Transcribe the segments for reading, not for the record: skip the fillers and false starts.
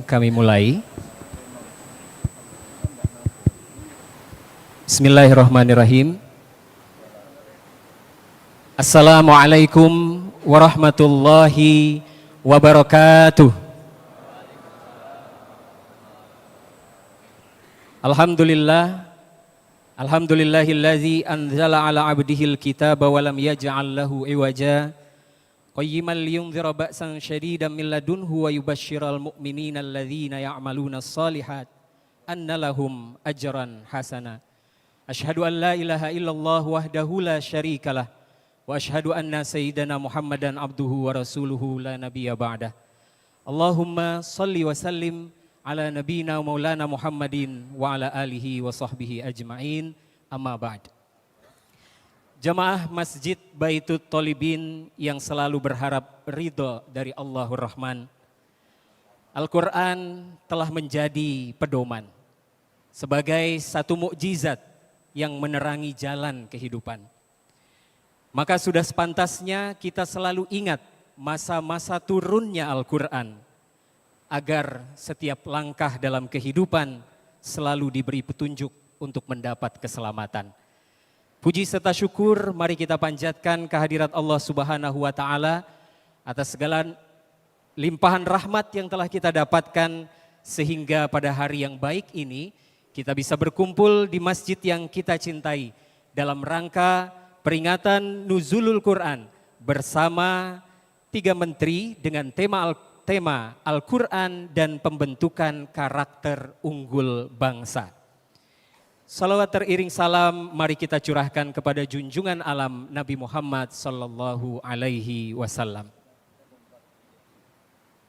Kami mulai. Bismillahirrahmanirrahim. Assalamualaikum warahmatullahi wabarakatuh. Alhamdulillahillazi anzala ala abdihil kitaba wa lam yaj'al lahu iwaja qayyiman liyunzira ba'san syadidan min ladunhu wa yubashshiral mu'minina alladzina ya'maluna shalihat anna lahum ajran hasana. Asyhadu an la ilaha illallah wahdahu la syarikalah wa asyhadu anna sayyidana Muhammadan abduhu wa rasuluhu la nabiyya ba'dah. Allahumma salli wa sallim ala nabiyina maulana Muhammadin wa ala alihi wa sahbihi ajma'in, amma ba'd. Jamaah Masjid Baitut Thalibin yang selalu berharap ridho dari Allahur Rahman, Al-Quran telah menjadi pedoman sebagai satu mukjizat yang menerangi jalan kehidupan. Maka sudah sepantasnya kita selalu ingat masa-masa turunnya Al-Quran, agar setiap langkah dalam kehidupan selalu diberi petunjuk untuk mendapat keselamatan. Puji serta syukur mari kita panjatkan kehadirat Allah Subhanahu wa Ta'ala atas segala limpahan rahmat yang telah kita dapatkan, sehingga pada hari yang baik ini kita bisa berkumpul di masjid yang kita cintai dalam rangka peringatan Nuzulul Quran bersama 3 menteri dengan tema Al-Quran dan pembentukan karakter unggul bangsa. Salawat teriring salam mari kita curahkan kepada junjungan alam Nabi Muhammad sallallahu alaihi wasallam.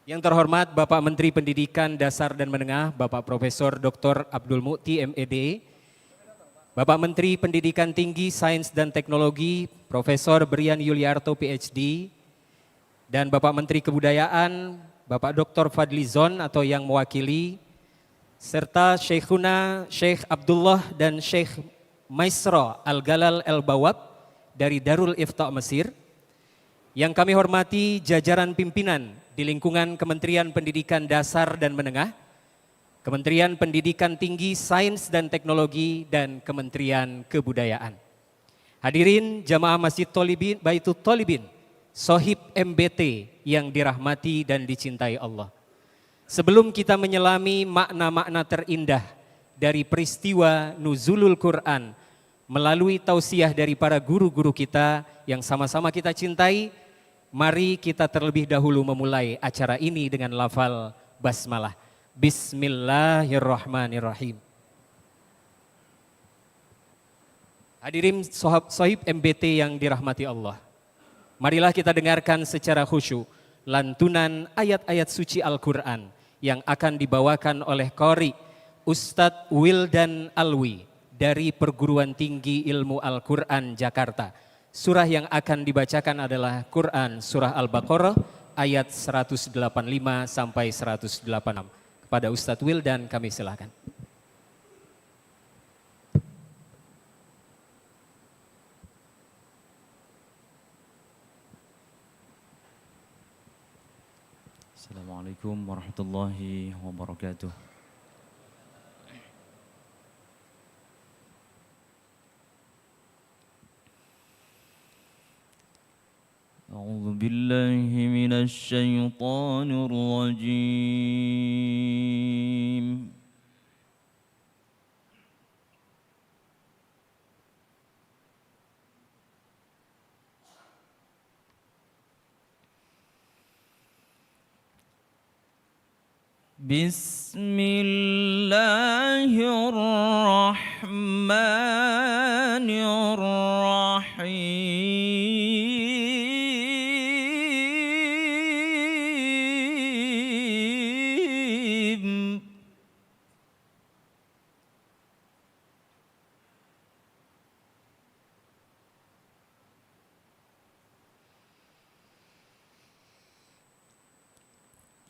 Yang terhormat Bapak Menteri Pendidikan Dasar dan Menengah, Bapak Profesor Dr. Abdul Mu'ti MED, Bapak Menteri Pendidikan Tinggi Sains dan Teknologi, Profesor Brian Yuliarto PhD, dan Bapak Menteri Kebudayaan, Bapak Dr. Fadlizon atau yang mewakili, serta Syekhuna Syekh Abdullah dan Syekh Maisro Al-Galal El-Bawab dari Darul Ifta Mesir. Yang kami hormati jajaran pimpinan di lingkungan Kementerian Pendidikan Dasar dan Menengah, Kementerian Pendidikan Tinggi Sains dan Teknologi, dan Kementerian Kebudayaan. Hadirin jamaah Masjid Baitut Thalibin, Sohib MBT yang dirahmati dan dicintai Allah. Sebelum kita menyelami makna-makna terindah dari peristiwa Nuzulul Quran melalui tausiah dari para guru-guru kita yang sama-sama kita cintai, mari kita terlebih dahulu memulai acara ini dengan lafal basmalah. Bismillahirrahmanirrahim. Hadirin Sohib MBT yang dirahmati Allah, marilah kita dengarkan secara khusyuk lantunan ayat-ayat suci Al-Quran yang akan dibawakan oleh Qori Ustadz Wildan Alwi dari Perguruan Tinggi Ilmu Al-Quran Jakarta. Surah yang akan dibacakan adalah Quran Surah Al-Baqarah ayat 185 sampai 186. Kepada Ustadz Wildan kami silakan. Assalamualaikum warahmatullahi wabarakatuh. A'udzu billahi minasy syaithanir rajim. Bismillahirrahmanirrahim.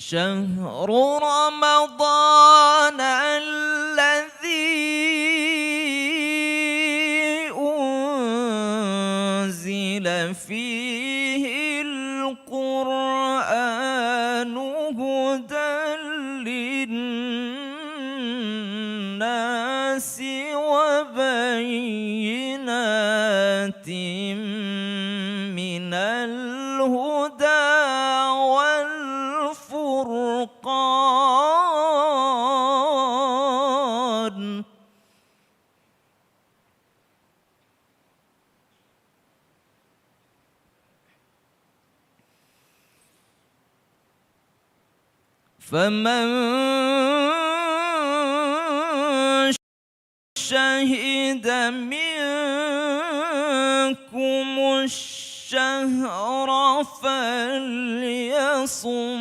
شهر رمضان الذي أنزل فيه القرآن هدى للناس وبينات من الهدى والفرقان فمن شهد منكم الشهر فليصم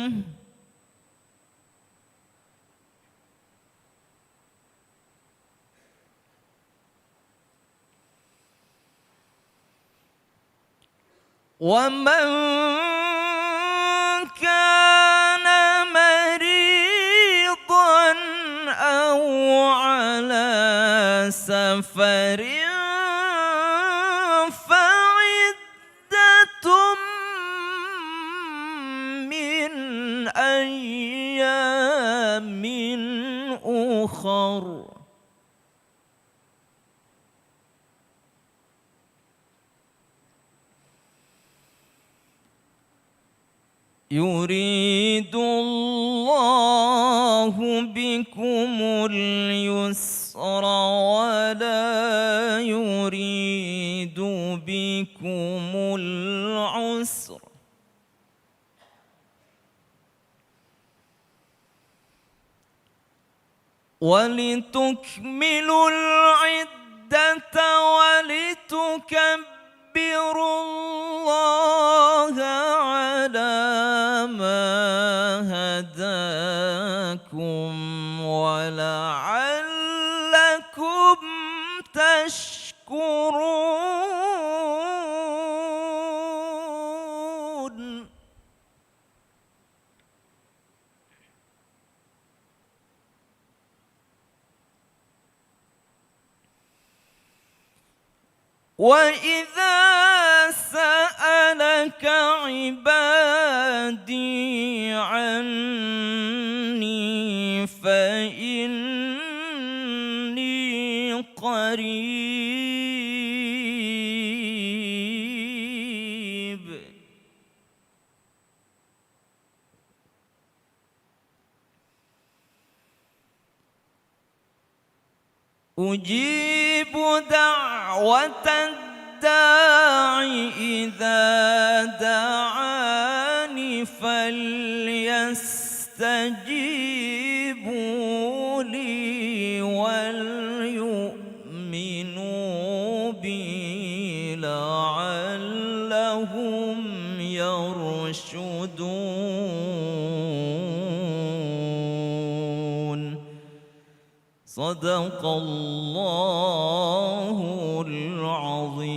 ومن كان مريضا أو على سفر فعدة من أيام أخر يريد الله بكم اليسر ولا يريد بكم العسر ولتكملوا العدة ولتكبروا الله على ما هداكم ولعلكم تشكرون وإذا سألك عبادي عني فإني قريب أجيب دعوة الداع إذا دعاني فليستجيبوا لي وليؤمنوا بي لعلهم يرشدون صدق الله العظيم.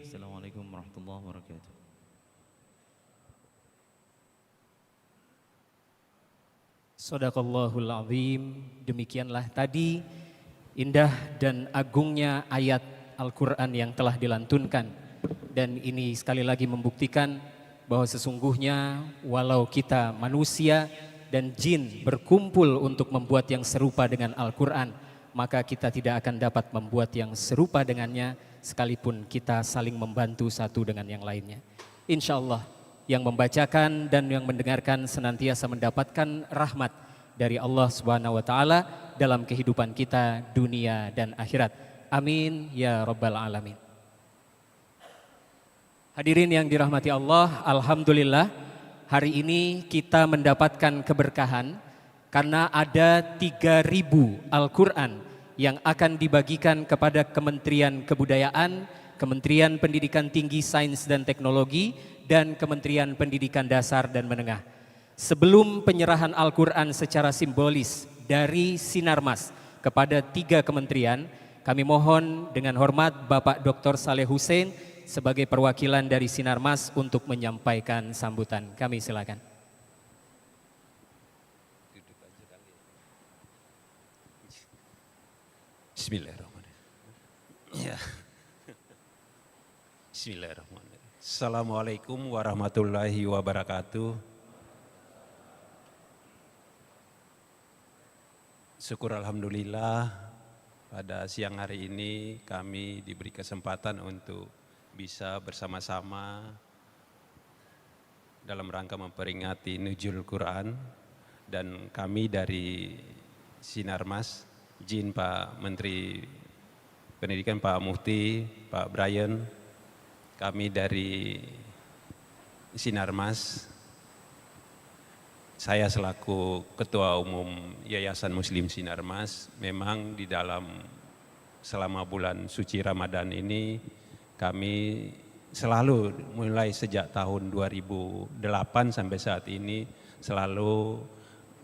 Assalamualaikum warahmatullahi wabarakatuh. Shadaqallahul azim. Demikianlah tadi indah dan agungnya ayat Al-Quran yang telah dilantunkan. Dan ini sekali lagi membuktikan bahwa sesungguhnya walau kita manusia dan jin berkumpul untuk membuat yang serupa dengan Al-Quran, maka kita tidak akan dapat membuat yang serupa dengannya sekalipun kita saling membantu satu dengan yang lainnya. Insya Allah yang membacakan dan yang mendengarkan senantiasa mendapatkan rahmat dari Allah Subhanahu wa Ta'ala dalam kehidupan kita dunia dan akhirat. Amin ya Rabbal Alamin. Hadirin yang dirahmati Allah, alhamdulillah hari ini kita mendapatkan keberkahan karena ada 3.000 Al-Quran yang akan dibagikan kepada Kementerian Kebudayaan, Kementerian Pendidikan Tinggi Sains dan Teknologi, dan Kementerian Pendidikan Dasar dan Menengah. Sebelum penyerahan Al-Quran secara simbolis dari Sinarmas kepada 3 kementerian, kami mohon dengan hormat Bapak Dr. Saleh Hussein sebagai perwakilan dari Sinarmas untuk menyampaikan sambutan. Kami silakan. Bismillahirrahmanirrahim. Ya. Bismillahirrahmanirrahim. Assalamualaikum warahmatullahi wabarakatuh. Syukur alhamdulillah pada siang hari ini kami diberi kesempatan untuk bisa bersama-sama dalam rangka memperingati Nuzul Quran, dan kami dari Sinarmas, izin Pak Menteri Pendidikan Pak Mufti, Pak Brian, kami dari Sinarmas, saya selaku Ketua Umum Yayasan Muslim Sinarmas, memang di dalam selama bulan suci Ramadan ini kami selalu mulai sejak tahun 2008 sampai saat ini selalu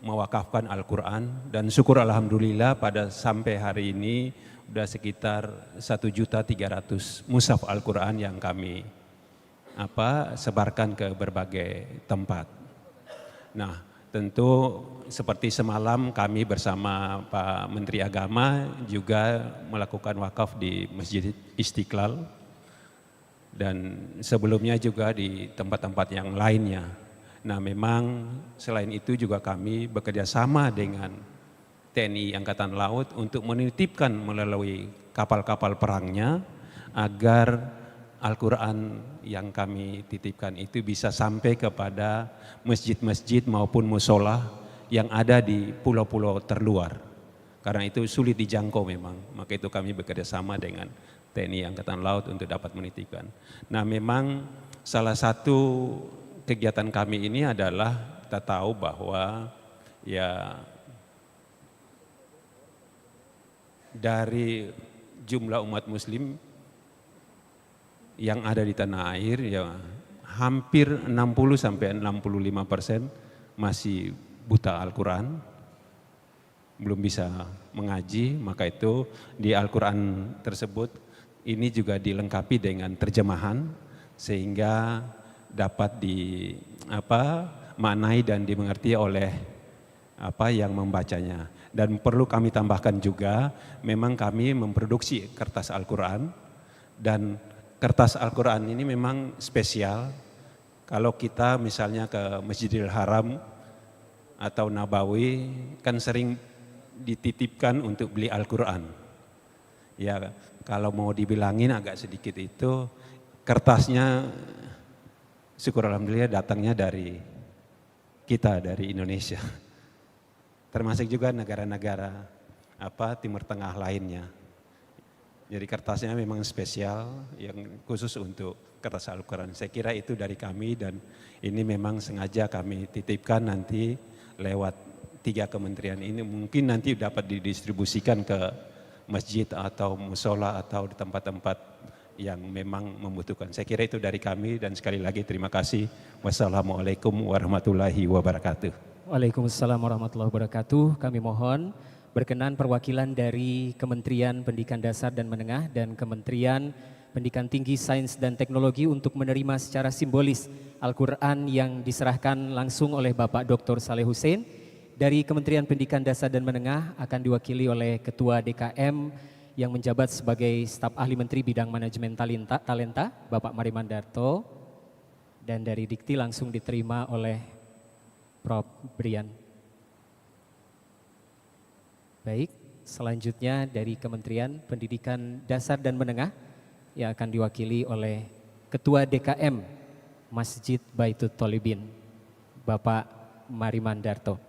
mewakafkan Al-Quran, dan syukur alhamdulillah pada sampai hari ini sudah sekitar 1.300.000 mushaf Al-Quran yang kami sebarkan ke berbagai tempat. Nah, tentu seperti semalam kami bersama Pak Menteri Agama juga melakukan wakaf di Masjid Istiqlal, dan sebelumnya juga di tempat-tempat yang lainnya. Nah, memang selain itu juga kami bekerja sama dengan TNI Angkatan Laut untuk menitipkan melalui kapal-kapal perangnya agar Al-Quran yang kami titipkan itu bisa sampai kepada masjid-masjid maupun musola yang ada di pulau-pulau terluar. Karena itu sulit dijangkau memang, maka itu kami bekerja sama dengan TNI Angkatan Laut untuk dapat menitipkan. Nah, memang salah satu kegiatan kami ini adalah kita tahu bahwa ya dari jumlah umat muslim yang ada di tanah air ya hampir 60-65% masih buta Al-Quran, belum bisa mengaji. Maka itu di Al-Quran tersebut ini juga dilengkapi dengan terjemahan sehingga dapat maknai dan dimengerti oleh yang membacanya. Dan perlu kami tambahkan juga, memang kami memproduksi kertas Al-Quran, dan kertas Al-Quran ini memang spesial. Kalau kita misalnya ke Masjidil Haram atau Nabawi kan sering dititipkan untuk beli Al-Quran. Ya, kalau mau dibilangin agak sedikit itu, kertasnya syukur alhamdulillah datangnya dari kita, dari Indonesia. Termasuk juga negara-negara Timur Tengah lainnya. Jadi kertasnya memang spesial yang khusus untuk kertas Al-Quran. Saya kira itu dari kami, dan ini memang sengaja kami titipkan nanti lewat 3 kementerian ini. Mungkin nanti dapat didistribusikan ke masjid atau musola atau di tempat-tempat yang memang membutuhkan. Saya kira itu dari kami, dan sekali lagi terima kasih. Wassalamualaikum warahmatullahi wabarakatuh. Waalaikumsalam warahmatullahi wabarakatuh. Kami mohon berkenan perwakilan dari Kementerian Pendidikan Dasar dan Menengah dan Kementerian Pendidikan Tinggi, Sains dan Teknologi untuk menerima secara simbolis Al-Quran yang diserahkan langsung oleh Bapak Dr. Saleh Hussein. Dari Kementerian Pendidikan Dasar dan Menengah akan diwakili oleh Ketua DKM yang menjabat sebagai staf ahli Menteri Bidang Manajemen Talenta, Bapak Mariman Darto. Dan dari Dikti langsung diterima oleh Prof. Brian. Baik, selanjutnya dari Kementerian Pendidikan Dasar dan Menengah yang akan diwakili oleh Ketua DKM Masjid Baitut Tholibin, Bapak Mariman Darto.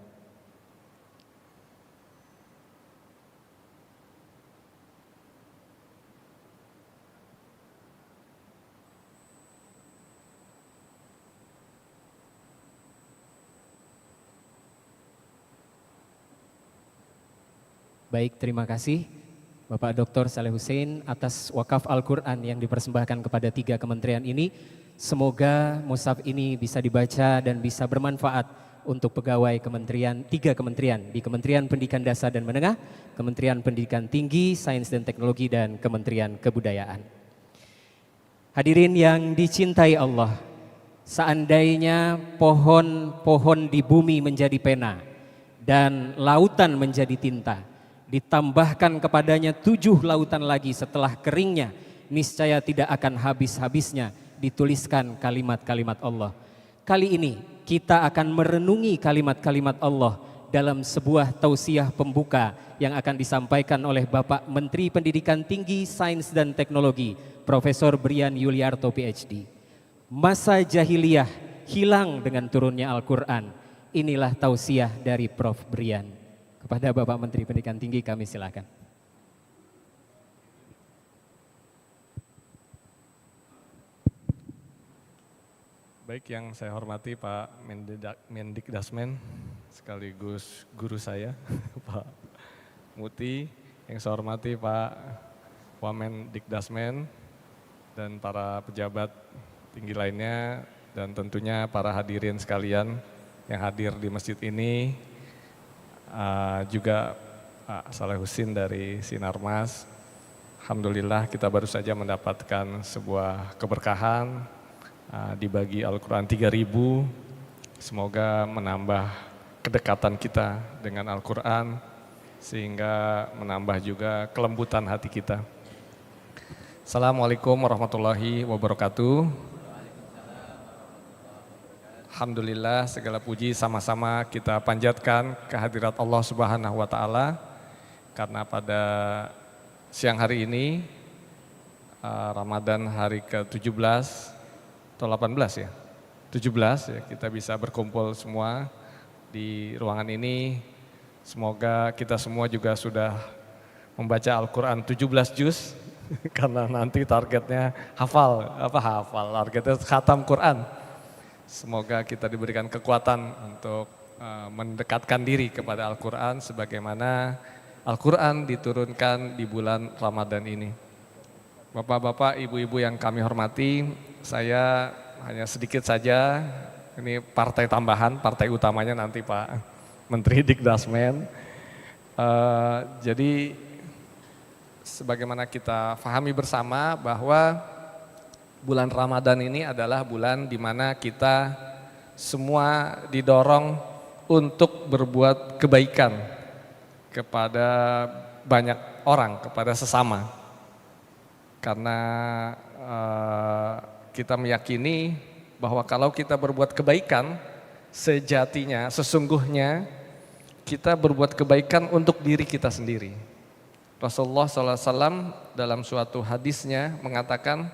Baik, terima kasih Bapak Dr. Saleh Hussein atas wakaf Al-Quran yang dipersembahkan kepada 3 kementerian ini. Semoga mushaf ini bisa dibaca dan bisa bermanfaat untuk pegawai kementerian, 3 kementerian, di Kementerian Pendidikan Dasar dan Menengah, Kementerian Pendidikan Tinggi, Sains dan Teknologi, dan Kementerian Kebudayaan. Hadirin yang dicintai Allah, seandainya pohon-pohon di bumi menjadi pena dan lautan menjadi tinta, ditambahkan kepadanya 7 lautan lagi setelah keringnya, niscaya tidak akan habis-habisnya dituliskan kalimat-kalimat Allah. Kali ini kita akan merenungi kalimat-kalimat Allah dalam sebuah tausiah pembuka yang akan disampaikan oleh Bapak Menteri Pendidikan Tinggi, Sains dan Teknologi, Profesor Brian Yuliarto PhD. Masa jahiliyah hilang dengan turunnya Al-Quran. Inilah tausiah dari Prof. Brian. Kepada Bapak Menteri Pendidikan Tinggi kami silakan. Baik, yang saya hormati Pak Mendikdasmen, sekaligus guru saya, Pak Muti, yang saya hormati Pak Wamendikdasmen, dan para pejabat tinggi lainnya, dan tentunya para hadirin sekalian yang hadir di masjid ini, juga Pak Saleh Husin dari Sinarmas. Alhamdulillah kita baru saja mendapatkan sebuah keberkahan, dibagi Al-Quran 3.000, semoga menambah kedekatan kita dengan Al-Quran, sehingga menambah juga kelembutan hati kita. Assalamualaikum warahmatullahi wabarakatuh. Alhamdulillah, segala puji sama-sama kita panjatkan kehadirat Allah Subhanahu wa Ta'ala, karena pada siang hari ini, Ramadan hari ke-17 atau 18 ya, 17 ya, kita bisa berkumpul semua di ruangan ini. Semoga kita semua juga sudah membaca Al-Quran 17 juz, karena nanti targetnya targetnya khatam Quran. Semoga kita diberikan kekuatan untuk mendekatkan diri kepada Al-Quran sebagaimana Al-Quran diturunkan di bulan Ramadan ini. Bapak-bapak, ibu-ibu yang kami hormati, saya hanya sedikit saja, ini partai tambahan, partai utamanya nanti Pak Menteri Dikdasmen. Jadi sebagaimana kita pahami bersama bahwa bulan Ramadan ini adalah bulan di mana kita semua didorong untuk berbuat kebaikan kepada banyak orang, kepada sesama. Karena kita meyakini bahwa kalau kita berbuat kebaikan, sejatinya, sesungguhnya kita berbuat kebaikan untuk diri kita sendiri. Rasulullah SAW dalam suatu hadisnya mengatakan,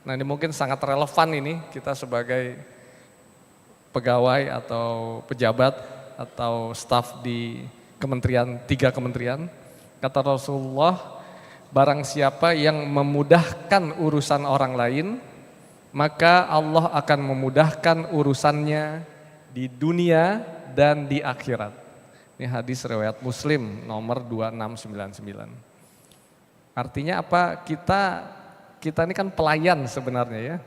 nah ini mungkin sangat relevan ini kita sebagai pegawai atau pejabat atau staf di kementerian, 3 kementerian, kata Rasulullah, barang siapa yang memudahkan urusan orang lain, maka Allah akan memudahkan urusannya di dunia dan di akhirat. Ini hadis riwayat Muslim nomor 2699. Artinya apa? Kita ini kan pelayan sebenarnya ya.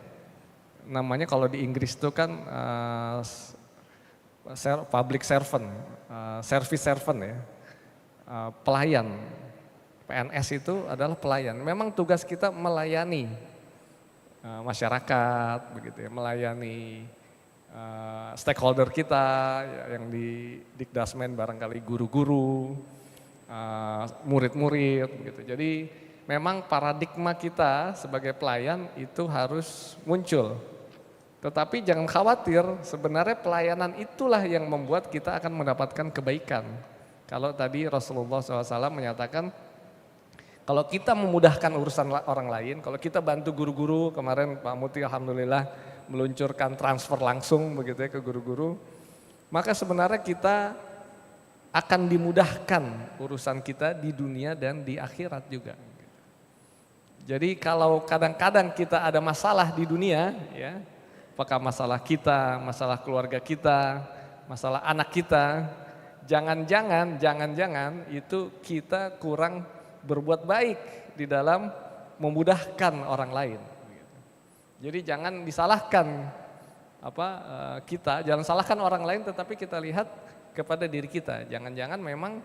Namanya kalau di Inggris itu kan public servant, service servant ya, pelayan. PNS itu adalah pelayan. Memang tugas kita melayani masyarakat, begitu ya, melayani stakeholder kita yang di Dikdasmen, barangkali guru-guru, murid-murid, begitu. Jadi memang paradigma kita sebagai pelayan itu harus muncul. Tetapi jangan khawatir, sebenarnya pelayanan itulah yang membuat kita akan mendapatkan kebaikan. Kalau tadi Rasulullah SAW menyatakan, kalau kita memudahkan urusan orang lain, kalau kita bantu guru-guru, kemarin Pak Muti alhamdulillah meluncurkan transfer langsung begitu ya ke guru-guru, maka sebenarnya kita akan dimudahkan urusan kita di dunia dan di akhirat juga. Jadi kalau kadang-kadang kita ada masalah di dunia, ya, apakah masalah kita, masalah keluarga kita, masalah anak kita, jangan-jangan itu kita kurang berbuat baik di dalam memudahkan orang lain. Jadi jangan disalahkan kita, jangan salahkan orang lain, tetapi kita lihat kepada diri kita. Jangan-jangan memang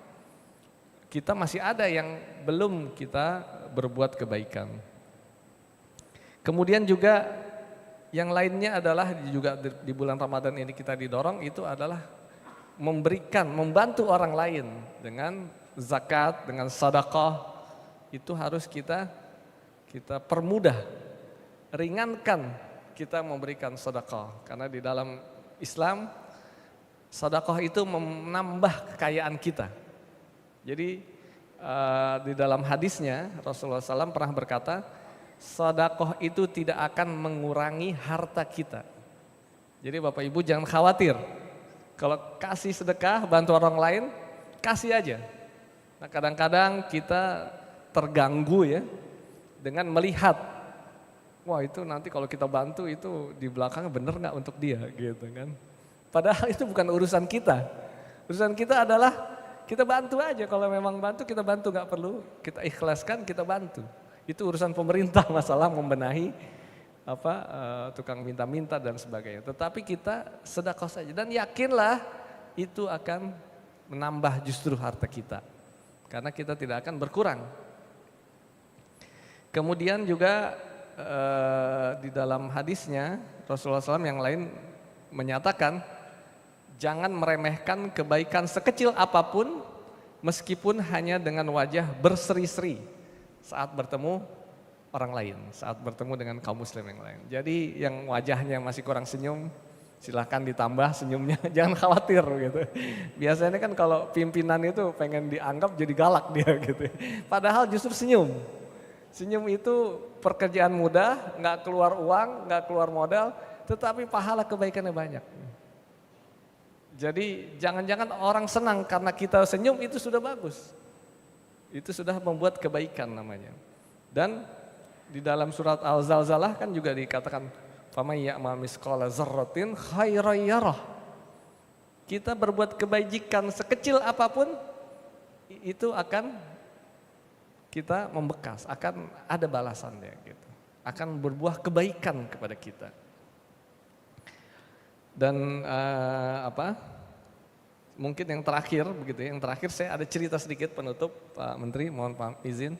kita masih ada yang belum kita berbuat kebaikan. Kemudian juga yang lainnya adalah juga di bulan Ramadan ini kita didorong itu adalah membantu orang lain dengan zakat, dengan sedekah, itu harus kita permudah, ringankan kita memberikan sedekah. Karena di dalam Islam Sedekah itu menambah kekayaan kita. Jadi di dalam hadisnya Rasulullah SAW pernah berkata, sedekah itu tidak akan mengurangi harta kita. Jadi Bapak Ibu jangan khawatir. Kalau kasih sedekah, bantu orang lain, kasih aja. Nah kadang-kadang kita terganggu ya dengan melihat, wah itu nanti kalau kita bantu itu di belakangnya bener nggak untuk dia gitu kan. Padahal itu bukan urusan kita. Urusan kita adalah kita bantu aja, kalau memang bantu kita bantu, nggak perlu kita ikhlaskan, kita bantu. Itu urusan pemerintah masalah membenahi tukang minta-minta dan sebagainya. Tetapi kita sedekah saja dan yakinlah itu akan menambah justru harta kita. Karena kita tidak akan berkurang. Kemudian juga di dalam hadisnya Rasulullah SAW yang lain menyatakan jangan meremehkan kebaikan sekecil apapun meskipun hanya dengan wajah berseri-seri saat bertemu orang lain, saat bertemu dengan kaum muslim yang lain. Jadi yang wajahnya masih kurang senyum silahkan ditambah senyumnya, jangan khawatir gitu. Biasanya kan kalau pimpinan itu pengen dianggap jadi galak dia gitu. Padahal justru senyum. Senyum itu pekerjaan mudah, nggak keluar uang, nggak keluar modal, tetapi pahala kebaikannya banyak. Jadi jangan-jangan orang senang karena kita senyum itu sudah bagus. Itu sudah membuat kebaikan namanya. Dan di dalam surat Al-Zalzalah kan juga dikatakan faman ya'mal misqala dzarratin khairan yarah. Kita berbuat kebajikan sekecil apapun itu akan kita membekas, akan ada balasannya gitu. Akan berbuah kebaikan kepada kita. Dan mungkin yang terakhir begitu ya, yang terakhir saya ada cerita sedikit penutup Pak Menteri, mohon izin.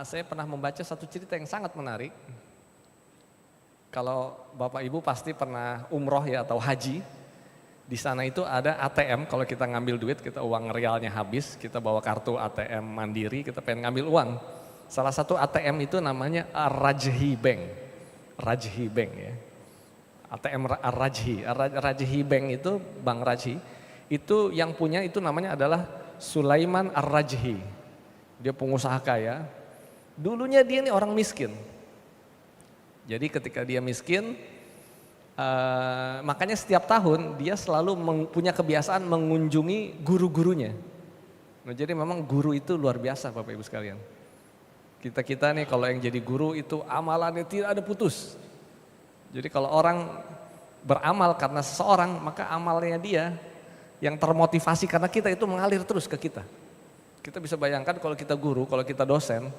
Saya pernah membaca satu cerita yang sangat menarik. Kalau Bapak Ibu pasti pernah umroh ya atau haji. Di sana itu ada ATM, kalau kita ngambil duit, kita uang realnya habis, kita bawa kartu ATM Mandiri, kita pengen ngambil uang. Salah satu ATM itu namanya Ar-Rajhi Bank. Rajhi Bank ya. ATM Ar-Rajhi. Rajhi Bank itu, Bank Rajhi, itu yang punya itu namanya adalah Sulaiman Ar-Rajhi. Dia pengusaha kaya. Dulunya dia ini orang miskin. Jadi ketika dia miskin, makanya setiap tahun dia selalu punya kebiasaan mengunjungi guru-gurunya. Nah, jadi memang guru itu luar biasa Bapak Ibu sekalian. Kita nih kalau yang jadi guru itu amalannya tidak ada putus. Jadi kalau orang beramal karena seseorang, maka amalnya dia yang termotivasi karena kita itu mengalir terus ke kita. Kita bisa bayangkan kalau kita guru, kalau kita dosen,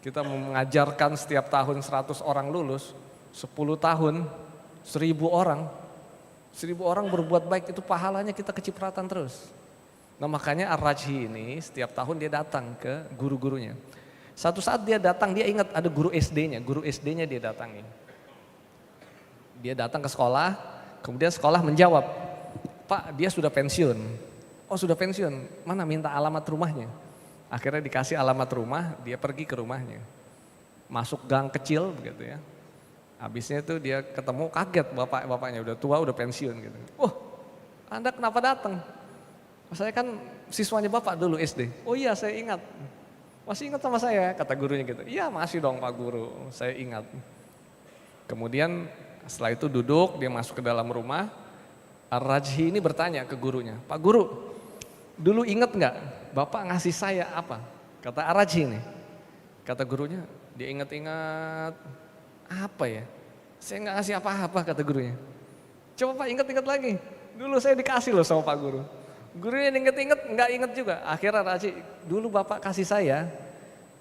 kita mengajarkan setiap tahun 100 orang lulus, 10 tahun 1000 orang berbuat baik itu pahalanya kita kecipratan terus. Nah makanya Ar-Rajhi ini setiap tahun dia datang ke guru-gurunya. Satu saat dia datang, dia ingat ada guru SD-nya dia datangi. Dia datang ke sekolah, kemudian sekolah menjawab, Pak dia sudah pensiun. Oh sudah pensiun, mana minta alamat rumahnya. Akhirnya dikasih alamat rumah, dia pergi ke rumahnya. Masuk gang kecil begitu ya. Habisnya itu dia ketemu, kaget bapaknya udah tua, udah pensiun gitu. Anda kenapa datang? Saya kan siswanya Bapak dulu SD. Oh iya saya ingat. Masih ingat sama saya? Kata gurunya gitu. Iya masih dong Pak Guru, saya ingat. Kemudian setelah itu duduk, dia masuk ke dalam rumah. Ar-Rajhi ini bertanya ke gurunya, Pak Guru, dulu ingat nggak Bapak ngasih saya apa? Kata Ar-Rajhi ini. Kata gurunya, dia ingat-ingat. Apa ya? Saya nggak ngasih apa-apa kata gurunya. Coba Pak ingat-ingat lagi. Dulu saya dikasih loh sama Pak Guru. Gurunya inget-inget, nggak inget juga. Akhirnya Raji, dulu Bapak kasih saya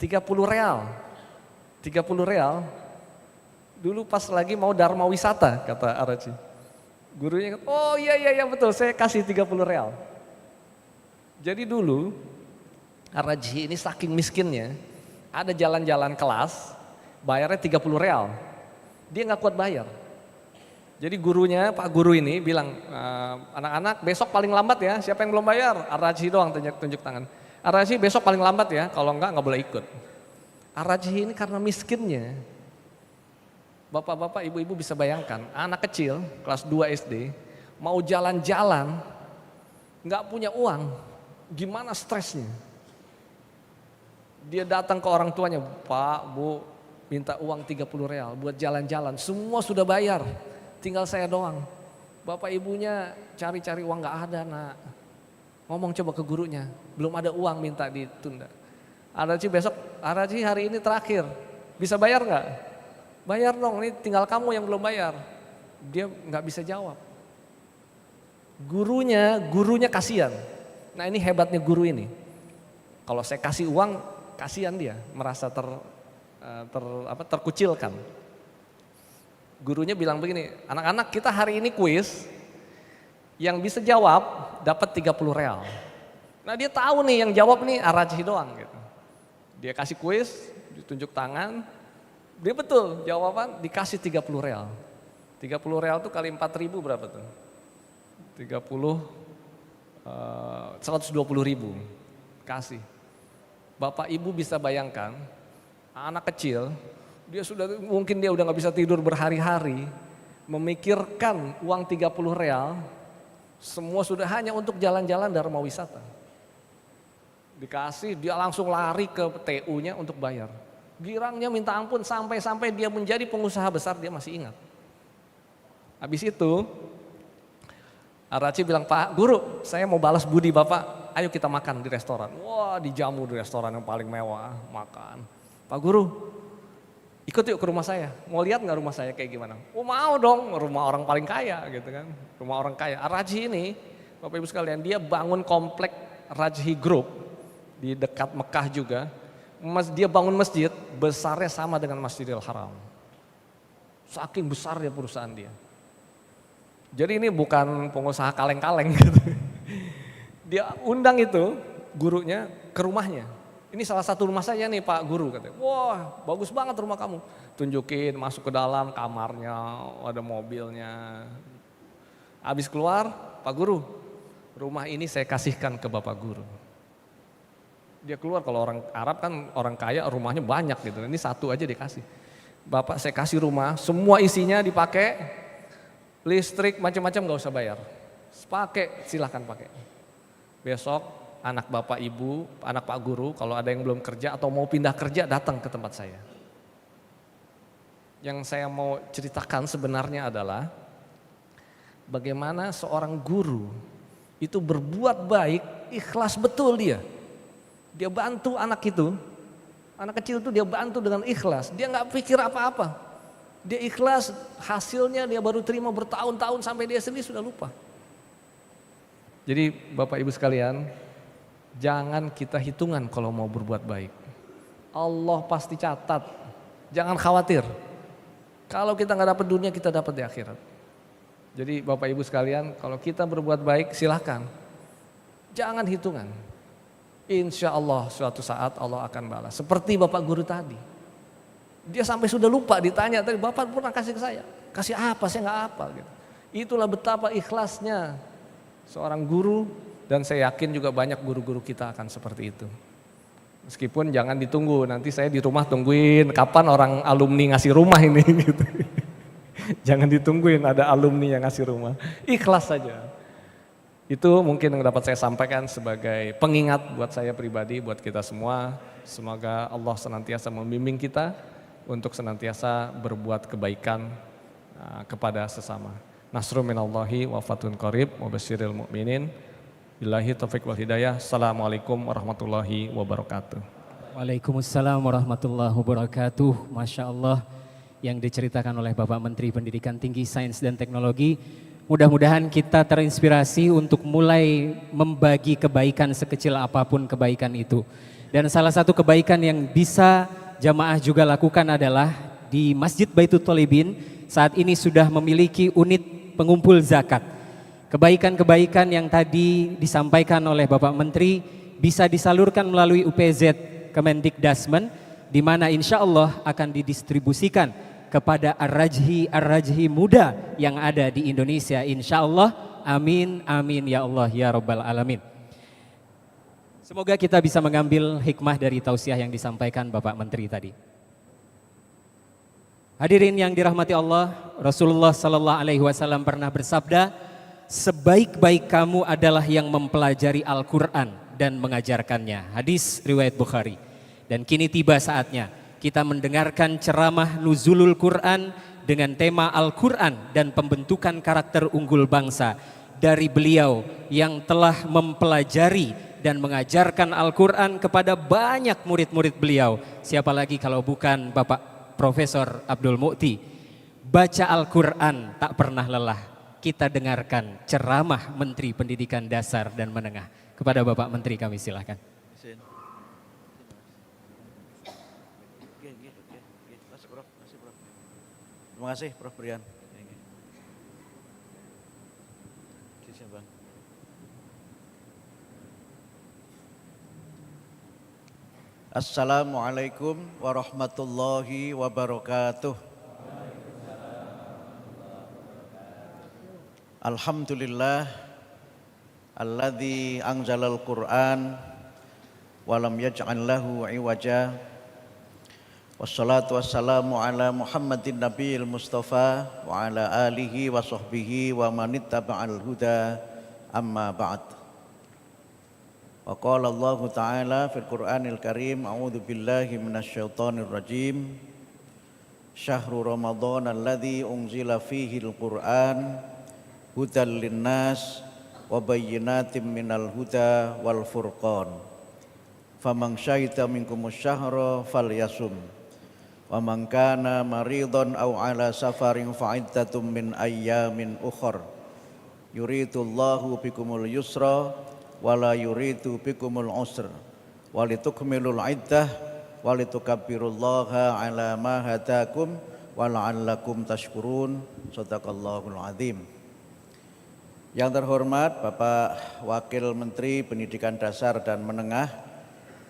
30 real. 30 real. Dulu pas lagi mau Dharma Wisata kata Araji. Gurunya ingat, oh iya betul saya kasih 30 real. Jadi dulu Araji ini saking miskinnya, ada jalan-jalan kelas, bayarnya 30 real. Dia nggak kuat bayar. Jadi gurunya, Pak Guru ini bilang, anak-anak besok paling lambat ya, siapa yang belum bayar? Ar-Rajhi doang tunjuk tangan. Ar-Rajhi besok paling lambat ya, kalau enggak boleh ikut. Ar-Rajhi ini karena miskinnya, bapak-bapak, ibu-ibu bisa bayangkan, anak kecil kelas 2 SD, mau jalan-jalan, nggak punya uang, gimana stresnya? Dia datang ke orang tuanya, Pak, Bu, minta uang 30 real buat jalan-jalan, semua sudah bayar, tinggal saya doang. Bapak ibunya cari-cari uang nggak ada, nak. Ngomong coba ke gurunya, belum ada uang, minta ditunda. Araji besok, Araji hari ini terakhir, bisa bayar nggak? Bayar dong, ini tinggal kamu yang belum bayar. Dia nggak bisa jawab. Gurunya kasihan. Nah ini hebatnya guru ini. Kalau saya kasih uang, kasihan dia, merasa terkucilkan. Gurunya bilang begini, anak-anak kita hari ini kuis, yang bisa jawab dapat 30 real. Nah dia tahu nih yang jawab nih Araji doang gitu. Dia kasih kuis, ditunjuk tangan, dia betul jawaban dikasih 30 real. 30 real tuh kali 4.000 berapa tuh? 120.000 kasih. Bapak ibu bisa bayangkan, anak kecil, mungkin dia udah gak bisa tidur berhari-hari, memikirkan uang 30 real, semua sudah hanya untuk jalan-jalan dharma wisata. Dikasih, dia langsung lari ke TU-nya untuk bayar. Girangnya minta ampun sampai dia menjadi pengusaha besar, dia masih ingat. Habis itu, Araci bilang, Pak Guru, saya mau balas budi Bapak, ayo kita makan di restoran. Wah, dijamu di restoran yang paling mewah, makan. Pak Guru, ikut yuk ke rumah saya, mau lihat nggak rumah saya kayak gimana? Oh mau dong, rumah orang paling kaya gitu kan, rumah orang kaya. Araci ini, Bapak Ibu sekalian, dia bangun komplek Rajhi Group di dekat Mekah juga. Dia bangun masjid, besarnya sama dengan Masjidil Haram. Saking besarnya perusahaan dia. Jadi ini bukan pengusaha kaleng-kaleng gitu. Dia undang itu gurunya ke rumahnya. Ini salah satu rumah saya nih Pak Guru katanya. Wah bagus banget rumah kamu. Tunjukin masuk ke dalam kamarnya, ada mobilnya. Habis keluar, Pak Guru, rumah ini saya kasihkan ke Bapak Guru. Dia keluar, kalau orang Arab kan orang kaya rumahnya banyak gitu. Ini satu aja dikasih. Bapak saya kasih rumah, semua isinya dipakai, listrik macam-macam gak usah bayar. Pakai, silahkan pakai. Besok anak Bapak Ibu, anak Pak Guru kalau ada yang belum kerja atau mau pindah kerja datang ke tempat saya. Yang saya mau ceritakan sebenarnya adalah bagaimana seorang guru itu berbuat baik, ikhlas betul dia. Dia bantu anak itu, anak kecil itu dia bantu dengan ikhlas. Dia nggak pikir apa-apa. Dia ikhlas, hasilnya dia baru terima bertahun-tahun sampai dia sendiri sudah lupa. Jadi Bapak Ibu sekalian, jangan kita hitungan kalau mau berbuat baik. Allah pasti catat, jangan khawatir. Kalau kita nggak dapat dunia, kita dapat di akhirat. Jadi Bapak Ibu sekalian, kalau kita berbuat baik silahkan. Jangan hitungan. Insya Allah suatu saat Allah akan balas. Seperti Bapak Guru tadi. Dia sampai sudah lupa ditanya tadi, Bapak pernah kasih ke saya. Kasih apa? Saya nggak apa. Gitu. Itulah betapa ikhlasnya seorang guru, dan saya yakin juga banyak guru-guru kita akan seperti itu. Meskipun jangan ditunggu, nanti saya di rumah tungguin kapan orang alumni ngasih rumah ini. Gitu. Jangan ditungguin ada alumni yang ngasih rumah. Ikhlas saja. Itu mungkin yang dapat saya sampaikan sebagai pengingat buat saya pribadi, buat kita semua. Semoga Allah senantiasa membimbing kita untuk senantiasa berbuat kebaikan kepada sesama. Nasrun minallahi wa fatun qarib wa basyiril mu'minin. Billahi taufiq wal hidayah. Assalamualaikum warahmatullahi wabarakatuh. Waalaikumsalam warahmatullahi wabarakatuh. Masya Allah yang diceritakan oleh Bapak Menteri Pendidikan Tinggi, Sains dan Teknologi. Mudah-mudahan kita terinspirasi untuk mulai membagi kebaikan sekecil apapun kebaikan itu. Dan salah satu kebaikan yang bisa jamaah juga lakukan adalah di Masjid Baitul Thalibin saat ini sudah memiliki unit pengumpul zakat. Kebaikan-kebaikan yang tadi disampaikan oleh Bapak Menteri bisa disalurkan melalui UPZ Kemendikdasmen, di mana insya Allah akan didistribusikan kepada ar-rajhi muda yang ada di Indonesia, insya Allah. Amin, amin ya Allah ya Rabbal Alamin. Semoga kita bisa mengambil hikmah dari tausiah yang disampaikan Bapak Menteri tadi. Hadirin yang dirahmati Allah, Rasulullah Sallallahu Alaihi Wasallam pernah bersabda, sebaik-baik kamu adalah yang mempelajari Al-Quran dan mengajarkannya. Hadis riwayat Bukhari. Dan kini tiba saatnya kita mendengarkan ceramah Nuzulul Quran dengan tema Al-Quran dan pembentukan karakter unggul bangsa dari beliau yang telah mempelajari dan mengajarkan Al-Quran kepada banyak murid-murid beliau. Siapa lagi kalau bukan Bapak Profesor Abdul Mukti. Baca Al-Quran tak pernah lelah. Kita dengarkan ceramah Menteri Pendidikan Dasar dan Menengah. Kepada Bapak Menteri kami silakan. Terima kasih Prof. Brian. Assalamualaikum warahmatullahi wabarakatuh. Alhamdulillah alladzi anzalal Qur'an wa lam yaj'al lahu iwaja. Wassalatu wassalamu ala Muhammadin nabiyil mustafa wa ala alihi wa sahbihi wa manittaba'al huda amma ba'd. Wa qala Allah Ta'ala fil Qur'anil Karim, a'udzu billahi minasyaitonir rajim. Syahrul Ramadan alladzi unzila fihil Qur'an hudal linnas wa bayyinatin minal huda wal furqan. Faman syahida minkumus syahra falyasum. Wa man kana maridhan aw ala safarin fa'iddatun min ayyamin ukhra. Yuridullahu bikumul yusra wala yuridu bikumul usra walitukmilul iddah walitukabbirullaha ala ma hadakum wala'allakum tashkurun. Shadaqallahul azim. Yang terhormat Bapak Wakil Menteri Pendidikan Dasar dan Menengah,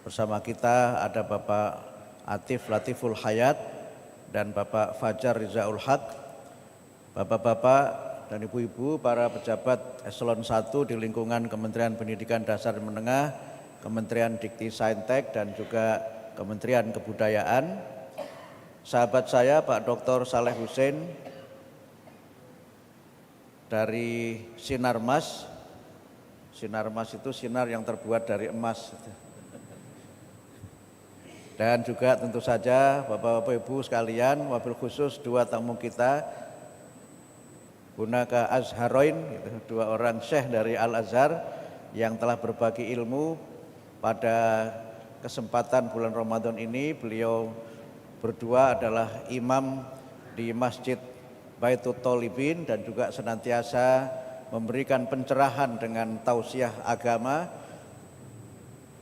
bersama kita ada Bapak Atif Latiful Hayat dan Bapak Fajar Rizaul Haq, Bapak-bapak dan ibu-ibu, para pejabat eselon 1 di lingkungan Kementerian Pendidikan Dasar dan Menengah, Kementerian Dikti Saintek dan juga Kementerian Kebudayaan. Sahabat saya Pak Dr. Saleh Hussein dari Sinarmas. Sinarmas itu sinar yang terbuat dari emas. Dan juga tentu saja Bapak-bapak Ibu sekalian, wabil khusus dua tamu kita, Hunaka Azharoin, dua orang syekh dari Al-Azhar yang telah berbagi ilmu pada kesempatan bulan Ramadan ini. Beliau berdua adalah imam di Masjid Baitul Thalibin dan juga senantiasa memberikan pencerahan dengan tausiah agama.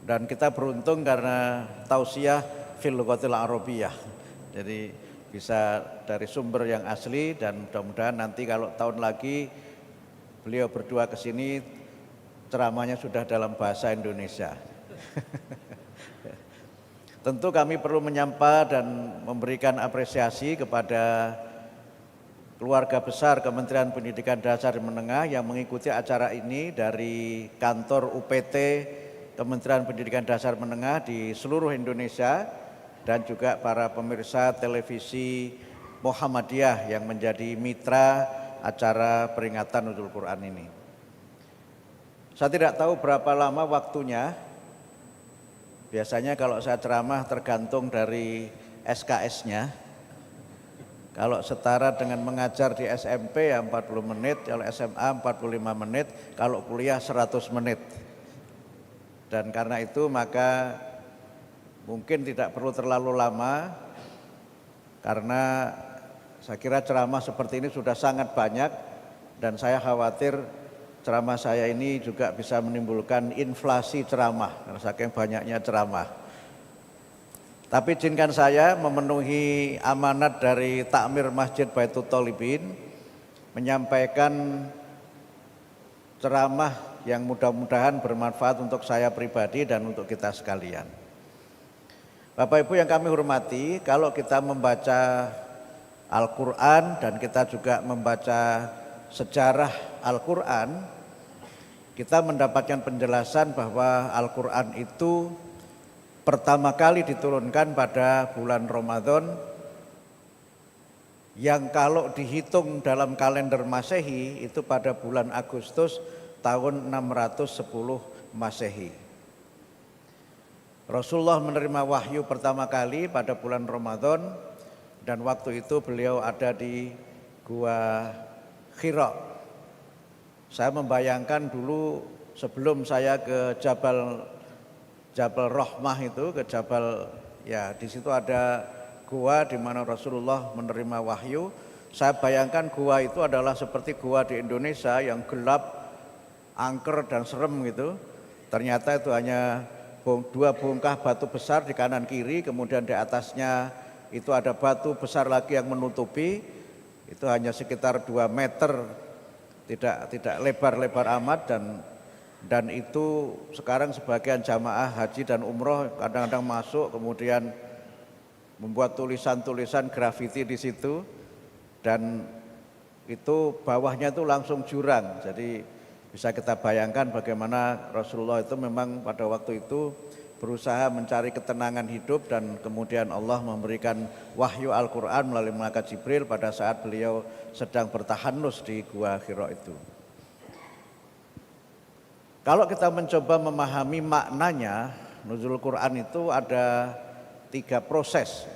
Dan kita beruntung karena tausiah fil lughatil arabiyyah. Jadi bisa dari sumber yang asli, dan mudah-mudahan nanti kalau tahun lagi beliau berdua ke sini ceramahnya sudah dalam bahasa Indonesia. Tentu kami perlu menyapa dan memberikan apresiasi kepada keluarga besar Kementerian Pendidikan Dasar dan Menengah yang mengikuti acara ini dari kantor UPT Kementerian Pendidikan Dasar dan Menengah di seluruh Indonesia, dan juga para pemirsa televisi Muhammadiyah yang menjadi mitra acara peringatan Nuzulul Quran ini. Saya tidak tahu berapa lama waktunya. Biasanya kalau saya ceramah tergantung dari SKS-nya. Kalau setara dengan mengajar di SMP ya 40 menit, kalau SMA 45 menit, kalau kuliah 100 menit. Dan karena itu maka mungkin tidak perlu terlalu lama, karena saya kira ceramah seperti ini sudah sangat banyak, dan saya khawatir ceramah saya ini juga bisa menimbulkan inflasi ceramah karena saking banyaknya ceramah. Tapi izinkan saya memenuhi amanat dari Takmir Masjid Baitul Thalibin, menyampaikan ceramah yang mudah-mudahan bermanfaat untuk saya pribadi dan untuk kita sekalian. Bapak Ibu yang kami hormati, kalau kita membaca Al-Quran dan kita juga membaca sejarah Al-Quran, kita mendapatkan penjelasan bahwa Al-Quran itu pertama kali diturunkan pada bulan Ramadan yang kalau dihitung dalam kalender Masehi itu pada bulan Agustus tahun 610 Masehi. Rasulullah menerima wahyu pertama kali pada bulan Ramadan dan waktu itu beliau ada di Gua Hira. Saya membayangkan dulu sebelum saya ke Jabal Rahmah itu, ke Jabal, ya di situ ada gua di mana Rasulullah menerima wahyu. Saya bayangkan gua itu adalah seperti gua di Indonesia yang gelap, angker dan serem gitu. Ternyata itu hanya dua bongkah batu besar di kanan kiri, kemudian di atasnya itu ada batu besar lagi yang menutupi. Itu hanya sekitar 2 meter, tidak lebar-lebar amat, dan itu sekarang sebagian jamaah haji dan umroh kadang-kadang masuk kemudian membuat tulisan-tulisan grafiti di situ, dan itu bawahnya itu langsung jurang. Jadi bisa kita bayangkan bagaimana Rasulullah itu memang pada waktu itu berusaha mencari ketenangan hidup, dan kemudian Allah memberikan wahyu Al-Quran melalui malaikat Jibril pada saat beliau sedang bertahanus di Gua Hira itu. Kalau kita mencoba memahami maknanya, nuzul Quran itu ada 3 proses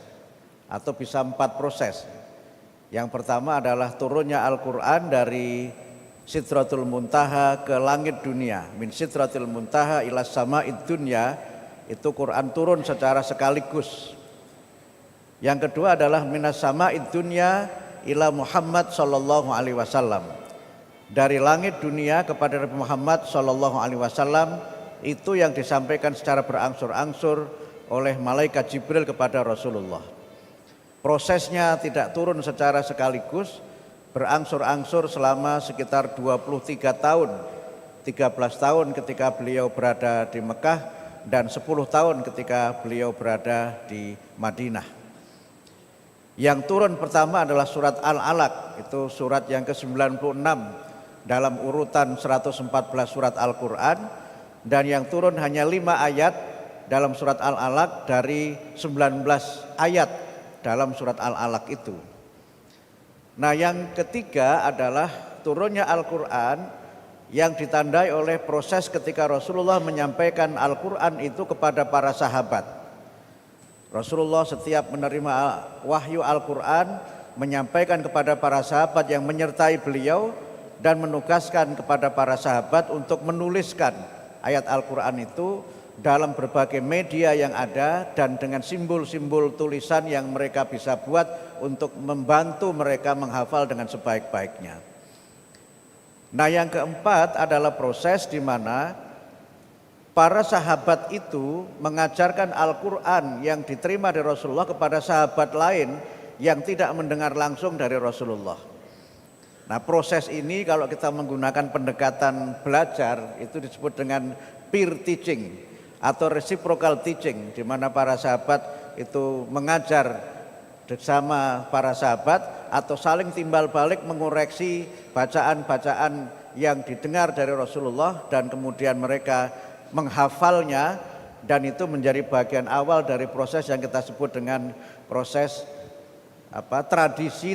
atau bisa 4 proses. Yang pertama adalah turunnya Al-Quran dari Sidratul Muntaha ke langit dunia. Min Sidratul Muntaha ila sama'id dunya, itu Quran turun secara sekaligus. Yang kedua adalah minas sama'id dunya ila Muhammad sallallahu alaihi wasallam. Dari langit dunia kepada Nabi Muhammad sallallahu alaihi wasallam, itu yang disampaikan secara berangsur-angsur oleh malaikat Jibril kepada Rasulullah. Prosesnya tidak turun secara sekaligus, berangsur-angsur selama sekitar 23 tahun. 13 tahun ketika beliau berada di Mekah dan 10 tahun ketika beliau berada di Madinah. Yang turun pertama adalah surat Al-Alaq, itu surat yang ke-96 dalam urutan 114 surat Al-Quran, dan yang turun hanya 5 ayat dalam surat Al-Alaq dari 19 ayat dalam surat Al-Alaq itu. Nah, yang ketiga adalah turunnya Al-Quran yang ditandai oleh proses ketika Rasulullah menyampaikan Al-Quran itu kepada para sahabat. Rasulullah setiap menerima wahyu Al-Quran menyampaikan kepada para sahabat yang menyertai beliau dan menugaskan kepada para sahabat untuk menuliskan ayat Al-Quran itu dalam berbagai media yang ada dan dengan simbol-simbol tulisan yang mereka bisa buat untuk membantu mereka menghafal dengan sebaik-baiknya. Nah, yang keempat adalah proses di mana para sahabat itu mengajarkan Al-Quran yang diterima dari Rasulullah kepada sahabat lain yang tidak mendengar langsung dari Rasulullah. Nah, proses ini kalau kita menggunakan pendekatan belajar itu disebut dengan peer teaching atau reciprocal teaching, di mana para sahabat itu mengajar bersama para sahabat atau saling timbal balik mengoreksi bacaan-bacaan yang didengar dari Rasulullah dan kemudian mereka menghafalnya, dan itu menjadi bagian awal dari proses yang kita sebut dengan proses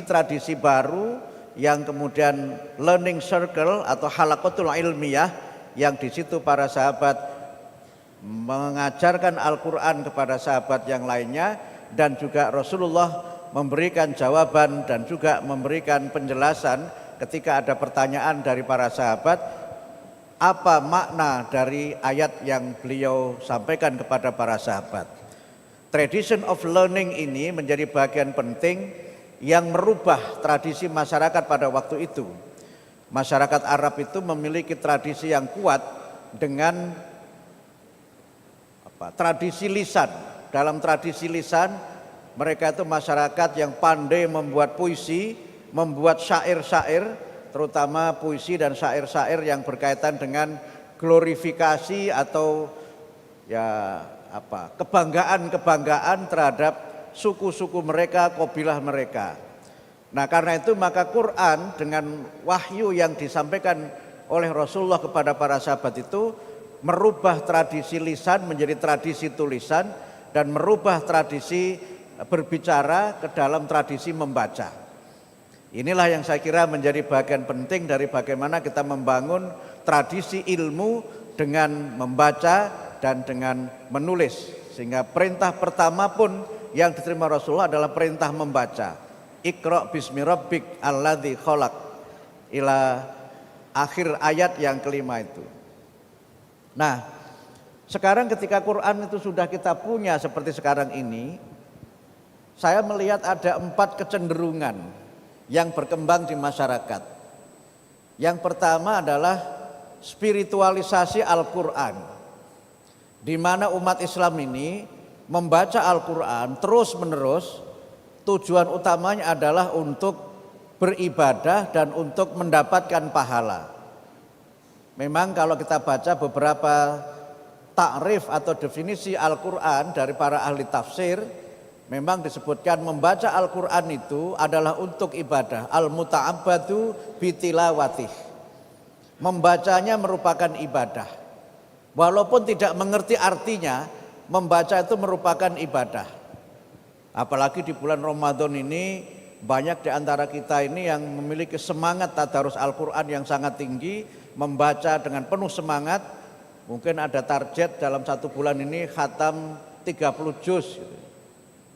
tradisi baru yang kemudian learning circle atau halaqatul ilmiyah, yang di situ para sahabat mengajarkan Al-Quran kepada sahabat yang lainnya, dan juga Rasulullah memberikan jawaban dan juga memberikan penjelasan ketika ada pertanyaan dari para sahabat, apa makna dari ayat yang beliau sampaikan kepada para sahabat. Tradition of learning ini menjadi bagian penting yang merubah tradisi masyarakat pada waktu itu. Masyarakat Arab itu memiliki tradisi yang kuat dengan tradisi lisan. Dalam tradisi lisan, mereka itu masyarakat yang pandai membuat puisi, membuat syair-syair, terutama puisi dan syair-syair yang berkaitan dengan glorifikasi atau kebanggaan terhadap suku-suku mereka, kabilah mereka. Nah, karena itu maka Quran dengan wahyu yang disampaikan oleh Rasulullah kepada para sahabat itu merubah tradisi lisan menjadi tradisi tulisan dan merubah tradisi berbicara ke dalam tradisi membaca. Inilah yang saya kira menjadi bagian penting dari bagaimana kita membangun tradisi ilmu dengan membaca dan dengan menulis. Sehingga perintah pertama pun yang diterima Rasulullah adalah perintah membaca. Iqra' bismi rabbik alladzi khalaq, ila akhir ayat yang kelima itu. Nah, sekarang ketika Quran itu sudah kita punya seperti sekarang ini, saya melihat ada 4 kecenderungan yang berkembang di masyarakat. Yang pertama adalah spiritualisasi Al-Quran, di mana umat Islam ini membaca Al-Quran terus menerus. Tujuan utamanya adalah untuk beribadah dan untuk mendapatkan pahala. Memang kalau kita baca beberapa takrif atau definisi Al-Quran dari para ahli tafsir, memang disebutkan membaca Al-Quran itu adalah untuk ibadah. Al-muta'abbadu bitilawatih. Membacanya merupakan ibadah. Walaupun tidak mengerti artinya, membaca itu merupakan ibadah. Apalagi di bulan Ramadan ini, banyak di antara kita ini yang memiliki semangat tadarus Al-Quran yang sangat tinggi, membaca dengan penuh semangat. Mungkin ada target dalam 1 bulan ini khatam 30 juz.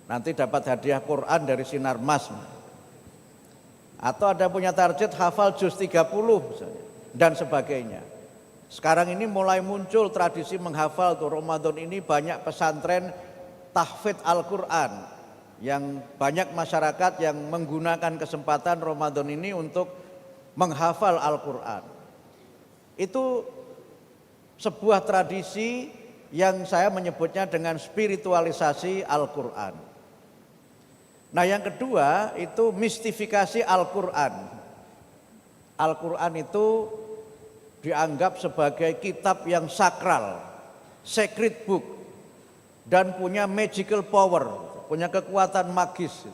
Nanti dapat hadiah Quran dari Sinar Mas. Atau ada punya target hafal juz 30 misalnya, dan sebagainya. Sekarang ini mulai muncul tradisi menghafal tuh. Ramadan ini banyak pesantren tahfidz Al-Quran, yang banyak masyarakat yang menggunakan kesempatan Ramadan ini untuk menghafal Al-Quran. Itu sebuah tradisi yang saya menyebutnya dengan spiritualisasi Al-Quran. Nah, yang kedua itu mistifikasi Al-Quran. Al-Quran itu dianggap sebagai kitab yang sakral, sacred book, dan punya magical power, punya kekuatan magis.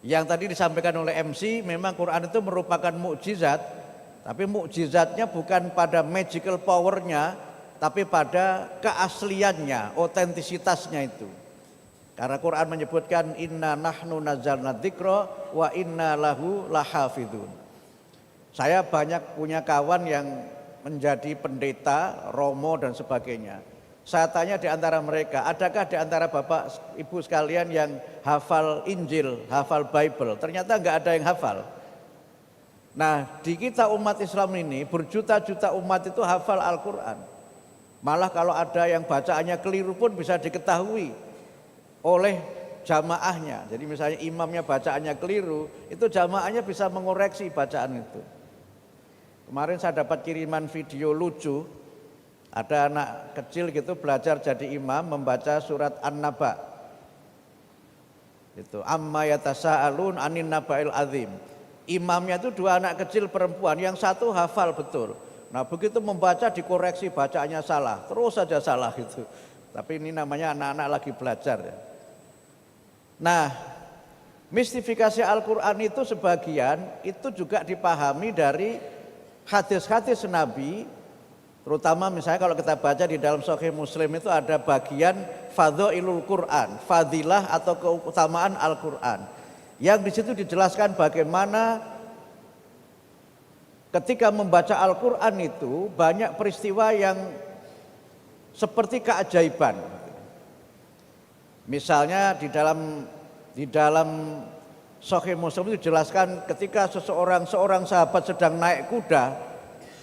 Yang tadi disampaikan oleh MC, memang Quran itu merupakan mukjizat, tapi mukjizatnya bukan pada magical powernya, tapi pada keasliannya, otentisitasnya itu. Karena Quran menyebutkan inna nahnu nazzalna dzikra wa inna lahu lahafidun. Saya banyak punya kawan yang menjadi pendeta, romo dan sebagainya. Saya tanya di antara mereka, adakah di antara bapak ibu sekalian yang hafal Injil, hafal Bible? Ternyata enggak ada yang hafal. Nah, di kita umat Islam ini berjuta-juta umat itu hafal Al-Quran. Malah kalau ada yang bacaannya keliru pun bisa diketahui oleh jamaahnya. Jadi misalnya imamnya bacaannya keliru, itu jamaahnya bisa mengoreksi bacaan itu. Kemarin saya dapat kiriman video lucu. Ada anak kecil gitu belajar jadi imam membaca surat An-Naba. Itu amma yatasaalun anin naba'il azim. Imamnya itu 2 anak kecil perempuan, yang satu hafal betul. Nah, begitu membaca dikoreksi bacaannya salah, terus saja salah gitu. Tapi ini namanya anak-anak lagi belajar ya. Nah, mistifikasi Al-Quran itu sebagian itu juga dipahami dari hadis-hadis Nabi. Terutama misalnya kalau kita baca di dalam Sahih Muslim itu ada bagian fadhailul Quran, fadilah atau keutamaan Al-Quran. Yang di situ dijelaskan bagaimana ketika membaca Al-Quran itu banyak peristiwa yang seperti keajaiban. Misalnya di dalam Sahih Muslim itu dijelaskan ketika seorang sahabat sedang naik kuda,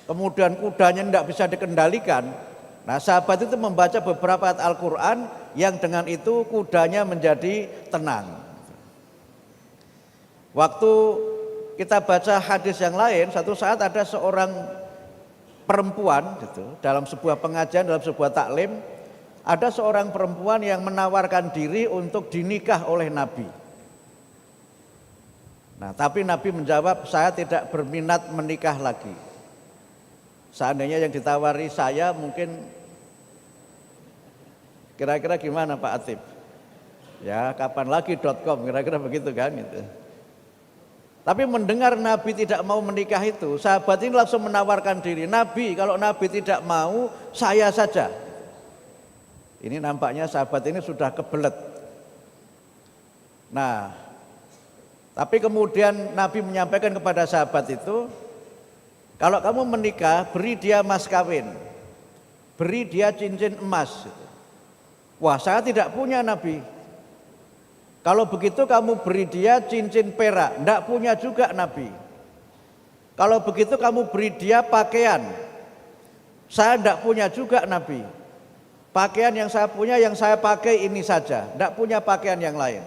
kemudian kudanya tidak bisa dikendalikan. Nah, sahabat itu membaca beberapa ayat Al-Quran yang dengan itu kudanya menjadi tenang. Waktu kita baca hadis yang lain, satu saat ada seorang perempuan gitu, dalam sebuah pengajian, dalam sebuah taklim, ada seorang perempuan yang menawarkan diri untuk dinikah oleh Nabi. Nah, tapi Nabi menjawab, saya tidak berminat menikah lagi. Seandainya yang ditawari saya mungkin kira-kira gimana Pak Atib? Ya kapan lagi.com kira-kira begitu kan gitu. Tapi mendengar Nabi tidak mau menikah itu, sahabat ini langsung menawarkan diri. Nabi, kalau Nabi tidak mau, saya saja. Ini nampaknya sahabat ini sudah kebelet. Nah, Tapi kemudian Nabi menyampaikan kepada sahabat itu, kalau kamu menikah, beri dia mas kawin, beri dia cincin emas. Wah, saya tidak punya Nabi. Kalau begitu kamu beri dia cincin perak, tidak punya juga Nabi. Kalau begitu kamu beri dia pakaian, saya tidak punya juga Nabi. Pakaian yang saya punya, yang saya pakai ini saja, tidak punya pakaian yang lain.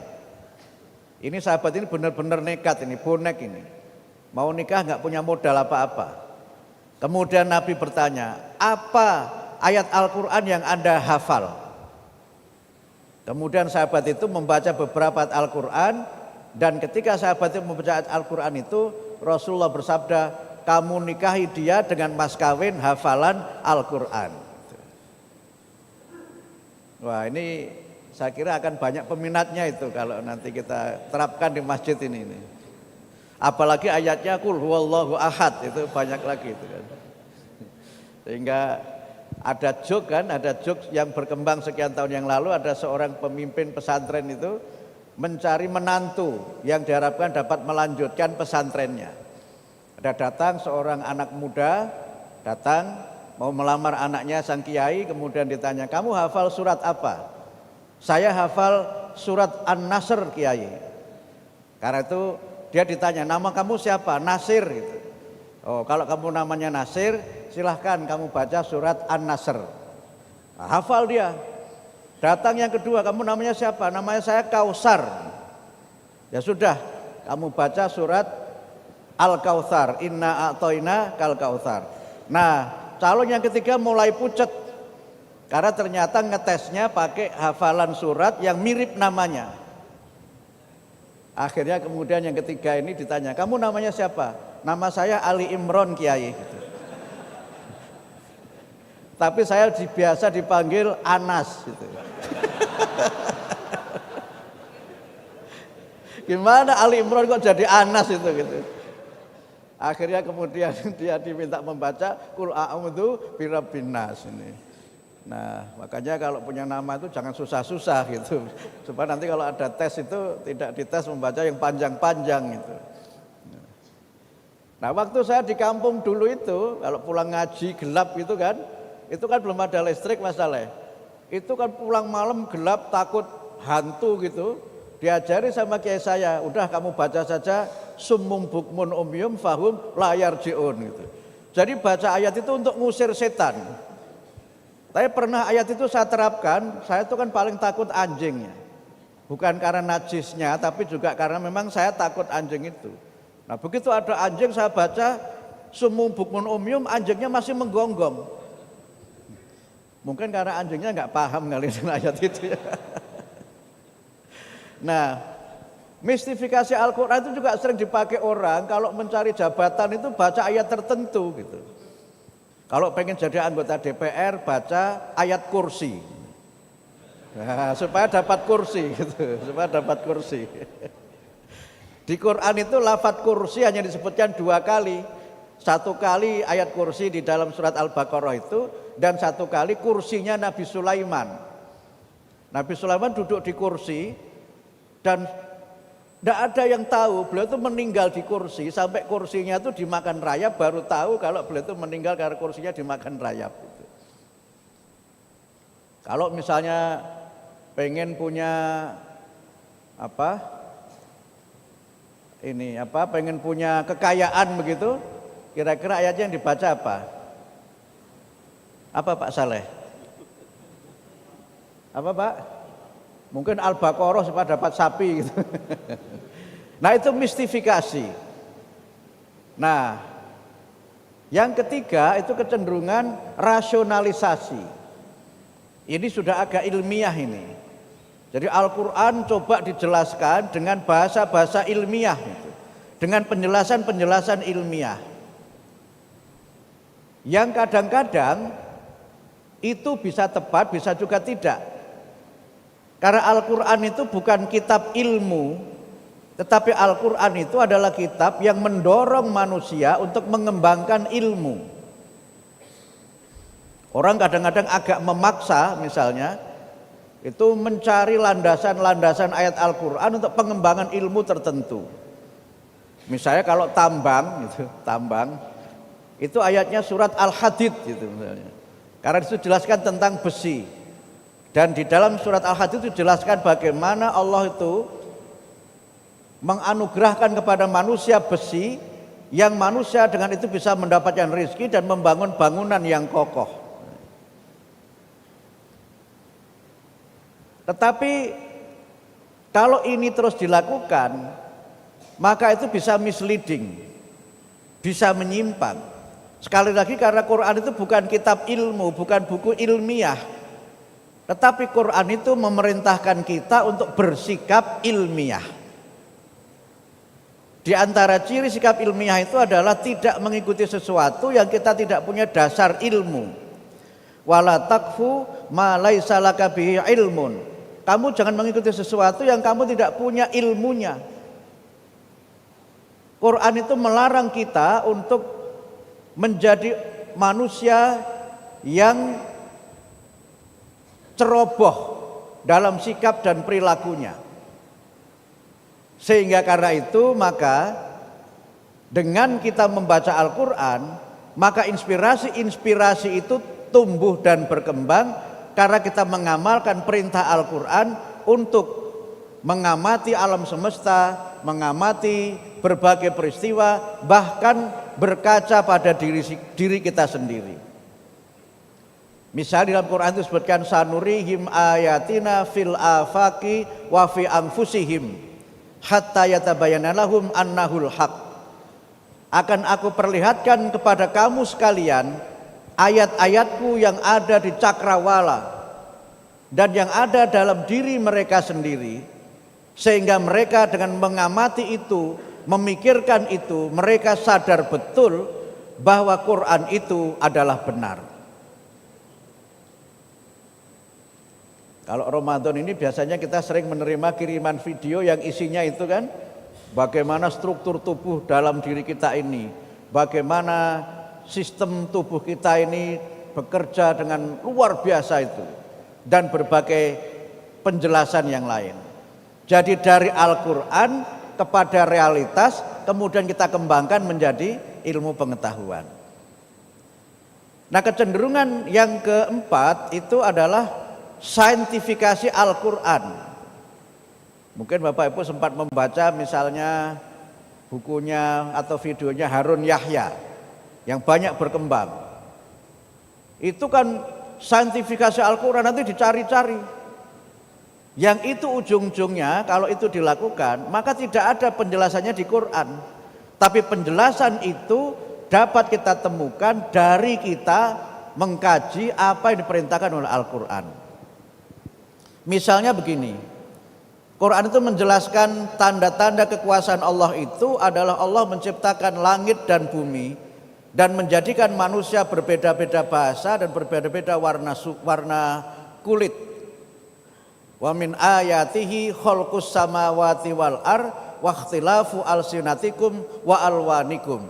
Ini sahabat ini benar-benar nekat, ini bonek ini. Mau nikah nggak punya modal apa-apa. Kemudian Nabi bertanya, apa ayat Al-Quran yang Anda hafal? Kemudian sahabat itu membaca beberapa ayat Al-Quran, dan ketika sahabat itu membaca ayat Al-Quran itu, Rasulullah bersabda, kamu nikahi dia dengan mas kawin hafalan Al-Quran. Wah, ini saya kira akan banyak peminatnya itu kalau nanti kita terapkan di masjid ini. Apalagi ayatnya qul huwallahu ahad, itu banyak lagi itu kan. Sehingga ada joke kan, ada joke yang berkembang sekian tahun yang lalu, ada seorang pemimpin pesantren itu mencari menantu yang diharapkan dapat melanjutkan pesantrennya. Ada datang seorang anak muda, datang mau melamar anaknya sang kiai, kemudian ditanya, kamu hafal surat apa? Saya hafal surat An-Nasr Kiai. Karena itu dia ditanya, nama kamu siapa? Nasir gitu. Oh, kalau kamu namanya Nasir, silahkan kamu baca surat An-Nasr. Nah, hafal dia. Datang yang kedua, kamu namanya siapa? Namanya saya Kausar. Ya sudah, kamu baca surat Al-Kautsar, inna a'toina kal kautsar. Nah, calon yang ketiga mulai pucet. Karena ternyata ngetesnya pakai hafalan surat yang mirip namanya. Akhirnya kemudian yang ketiga ini ditanya, kamu namanya siapa? Nama saya Ali Imron Kiai. Tapi saya biasa dipanggil Anas. Gitu. Gimana Ali Imron kok jadi Anas itu gitu. Akhirnya kemudian dia diminta membaca Qul a'udzu birabbin nas ini. Nah, makanya kalau punya nama itu jangan susah-susah gitu. Supaya nanti kalau ada tes itu tidak dites membaca yang panjang-panjang gitu. Nah, waktu saya di kampung dulu itu, kalau pulang ngaji gelap itu kan belum ada listrik masalah. Itu kan pulang malam gelap takut hantu gitu. Diajari sama kiai saya, udah kamu baca saja summum bukmun umyum fahum layar jiun gitu. Jadi baca ayat itu untuk ngusir setan. Tapi pernah ayat itu saya terapkan, saya itu kan paling takut anjingnya. Bukan karena najisnya, tapi juga karena memang saya takut anjing itu. Nah begitu ada anjing saya baca summum bukmun umyum, anjingnya masih menggonggong. Mungkin karena anjingnya nggak paham kali dengan ayat itu ya. Nah, mistifikasi Al-Quran itu juga sering dipakai orang kalau mencari jabatan itu baca ayat tertentu gitu. Kalau pengen jadi anggota DPR baca ayat kursi. Nah, supaya dapat kursi gitu, supaya dapat kursi. Di Quran itu lafadz kursi hanya disebutkan 2 kali. 1 kali ayat kursi di dalam surat Al-Baqarah itu, dan 1 kali kursinya Nabi Sulaiman. Nabi Sulaiman duduk di kursi dan tidak ada yang tahu beliau itu meninggal di kursi sampai kursinya itu dimakan rayap, baru tahu kalau beliau itu meninggal karena kursinya dimakan rayap. Kalau misalnya pengen punya pengen punya kekayaan begitu, kira-kira ayatnya yang dibaca apa? Apa Pak Saleh? Apa Pak? Mungkin Al-Baqarah supaya dapat sapi gitu. Nah itu mistifikasi. Nah yang ketiga itu kecenderungan rasionalisasi. Ini sudah agak ilmiah ini. Jadi Al-Quran coba dijelaskan dengan bahasa-bahasa ilmiah gitu. Dengan penjelasan-penjelasan ilmiah. Yang kadang-kadang itu bisa tepat, bisa juga tidak. Karena Al-Quran itu bukan kitab ilmu, tetapi Al-Quran itu adalah kitab yang mendorong manusia untuk mengembangkan ilmu. Orang kadang-kadang agak memaksa misalnya, itu mencari landasan-landasan ayat Al-Quran untuk pengembangan ilmu tertentu. Misalnya kalau tambang gitu, tambang itu ayatnya surat Al-Hadid gitu misalnya. Karena itu jelaskan tentang besi. Dan di dalam surat Al-Hadid itu jelaskan bagaimana Allah itu menganugerahkan kepada manusia besi yang manusia dengan itu bisa mendapatkan rezeki dan membangun bangunan yang kokoh. Tetapi kalau ini terus dilakukan, maka itu bisa misleading, bisa menyimpang. Sekali lagi karena Quran itu bukan kitab ilmu, bukan buku ilmiah. Tetapi Quran itu memerintahkan kita untuk bersikap ilmiah. Di antara ciri sikap ilmiah itu adalah tidak mengikuti sesuatu yang kita tidak punya dasar ilmu. Wala taqfu ma laisa laka bihi ilmun. Kamu jangan mengikuti sesuatu yang kamu tidak punya ilmunya. Quran itu melarang kita untuk menjadi manusia yang ceroboh dalam sikap dan perilakunya. Sehingga karena itu maka dengan kita membaca Al-Quran, maka inspirasi-inspirasi itu tumbuh dan berkembang karena kita mengamalkan perintah Al-Quran untuk mengamati alam semesta, mengamati berbagai peristiwa, bahkan berkaca pada diri kita sendiri. Misal di dalam Quran itu disebutkan sanurihim ayatina fil afaqi wa fi anfusihim hatta yatabayyana lahum annahul haq. Akan aku perlihatkan kepada kamu sekalian ayat-ayatku yang ada di cakrawala dan yang ada dalam diri mereka sendiri, sehingga mereka dengan mengamati itu, memikirkan itu, mereka sadar betul bahwa Quran itu adalah benar. Kalau Ramadan ini biasanya kita sering menerima kiriman video yang isinya itu kan, bagaimana struktur tubuh dalam diri kita ini, bagaimana sistem tubuh kita ini bekerja dengan luar biasa itu, dan berbagai penjelasan yang lain. Jadi dari Al-Quran kepada realitas kemudian kita kembangkan menjadi ilmu pengetahuan. Nah, kecenderungan yang keempat itu adalah saintifikasi Al-Quran. Mungkin Bapak Ibu sempat membaca misalnya bukunya atau videonya Harun Yahya yang banyak berkembang. Itu kan saintifikasi Al-Quran, nanti dicari-cari. Yang itu ujung-ujungnya kalau itu dilakukan maka tidak ada penjelasannya di Quran. Tapi penjelasan itu dapat kita temukan dari kita mengkaji apa yang diperintahkan oleh Al-Quran. Misalnya begini, Quran itu menjelaskan tanda-tanda kekuasaan Allah itu adalah Allah menciptakan langit dan bumi dan menjadikan manusia berbeda-beda bahasa dan berbeda-beda warna kulit. Wa min ayatihi khalqus samawati wal ar wa ikhtilafu alsinatikum wa alwanikum.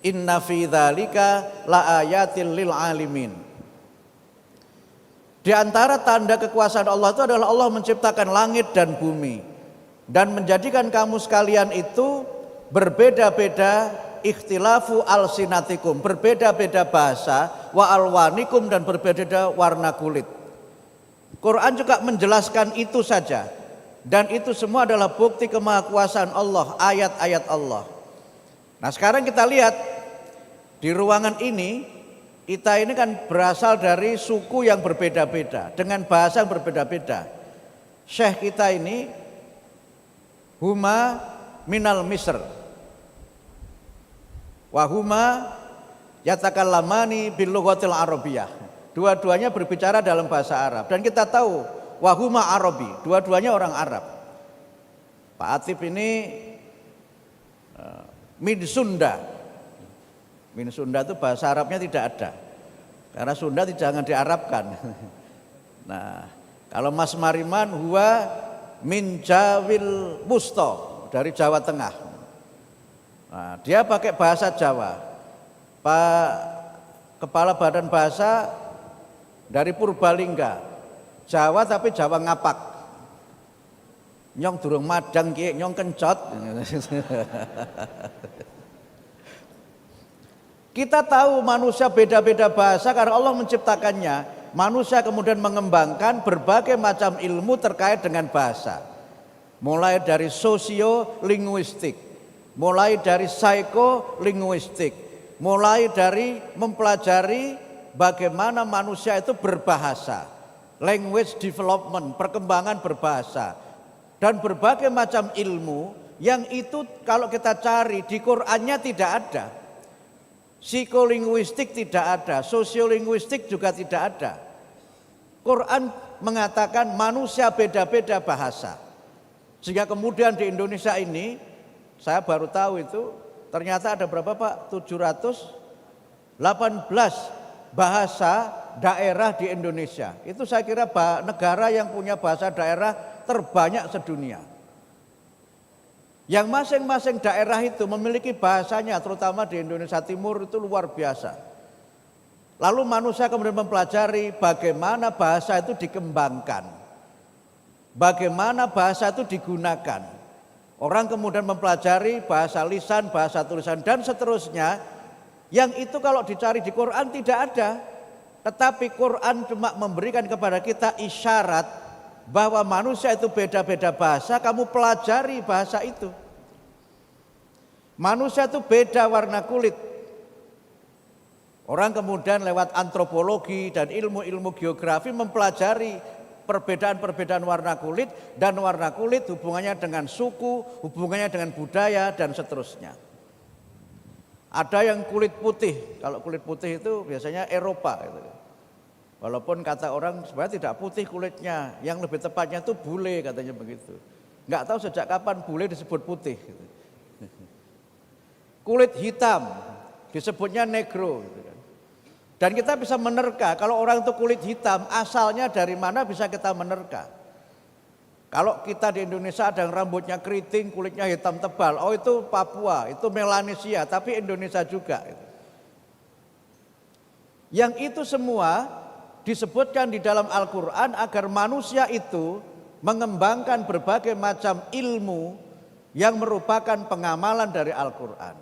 Inna fi dzalika laayatil lil alimin. Di antara tanda kekuasaan Allah itu adalah Allah menciptakan langit dan bumi dan menjadikan kamu sekalian itu berbeda-beda, ikhtilafu alsinatikum, berbeda-beda bahasa, wa alwanikum, dan berbeda-beda warna kulit. Quran juga menjelaskan itu saja, dan itu semua adalah bukti kemahakuasaan Allah, ayat-ayat Allah. Nah, sekarang kita lihat di ruangan ini, kita ini kan berasal dari suku yang berbeda-beda, dengan bahasa yang berbeda-beda. Syekh kita ini huma minal Misr wa huma yatakallamani bil lughatil arabiyyah. Dua-duanya berbicara dalam bahasa Arab, dan kita tahu wa huma Arabi, dua-duanya orang Arab. Pak Atib ini min Sunda. Min Sunda itu bahasa Arabnya tidak ada, karena Sunda jangan diarabkan. Nah, kalau Mas Mariman huwa min Jawil Wusto, dari Jawa Tengah. Nah, dia pakai bahasa Jawa. Pak Kepala Badan Bahasa dari Purbalingga, Jawa tapi Jawa ngapak. Nyong durung madang ki, nyong kencot. Kita tahu manusia beda-beda bahasa karena Allah menciptakannya. Manusia kemudian mengembangkan berbagai macam ilmu terkait dengan bahasa. Mulai dari sosiolinguistik, mulai dari psikolinguistik, mulai dari mempelajari bagaimana manusia itu berbahasa, language development, perkembangan berbahasa, dan berbagai macam ilmu yang itu kalau kita cari di Qur'annya tidak ada. Psikolinguistik tidak ada, sosiolinguistik juga tidak ada. Quran mengatakan manusia beda-beda bahasa. Sehingga kemudian di Indonesia ini, saya baru tahu itu, ternyata ada berapa Pak? 718 bahasa daerah di Indonesia. Itu saya kira negara yang punya bahasa daerah terbanyak sedunia. Yang masing-masing daerah itu memiliki bahasanya, terutama di Indonesia Timur itu luar biasa. Lalu manusia kemudian mempelajari bagaimana bahasa itu dikembangkan. Bagaimana bahasa itu digunakan. Orang kemudian mempelajari bahasa lisan, bahasa tulisan dan seterusnya. Yang itu kalau dicari di Quran tidak ada. Tetapi Quran cuma memberikan kepada kita isyarat bahwa manusia itu beda-beda bahasa, kamu pelajari bahasa itu. Manusia itu beda warna kulit. Orang kemudian lewat antropologi dan ilmu-ilmu geografi mempelajari perbedaan-perbedaan warna kulit, dan warna kulit hubungannya dengan suku, hubungannya dengan budaya dan seterusnya. Ada yang kulit putih, kalau kulit putih itu biasanya Eropa gitu. Walaupun kata orang sebenarnya tidak putih kulitnya, yang lebih tepatnya itu bule katanya begitu. Nggak tahu sejak kapan bule disebut putih gitu. Kulit hitam disebutnya negro gitu kan. Dan kita bisa menerka, kalau orang itu kulit hitam, asalnya dari mana bisa kita menerka. Kalau kita di Indonesia ada yang rambutnya keriting, kulitnya hitam tebal, oh itu Papua, itu Melanesia, tapi Indonesia juga. Yang itu semua disebutkan di dalam Al-Quran agar manusia itu mengembangkan berbagai macam ilmu yang merupakan pengamalan dari Al-Quran.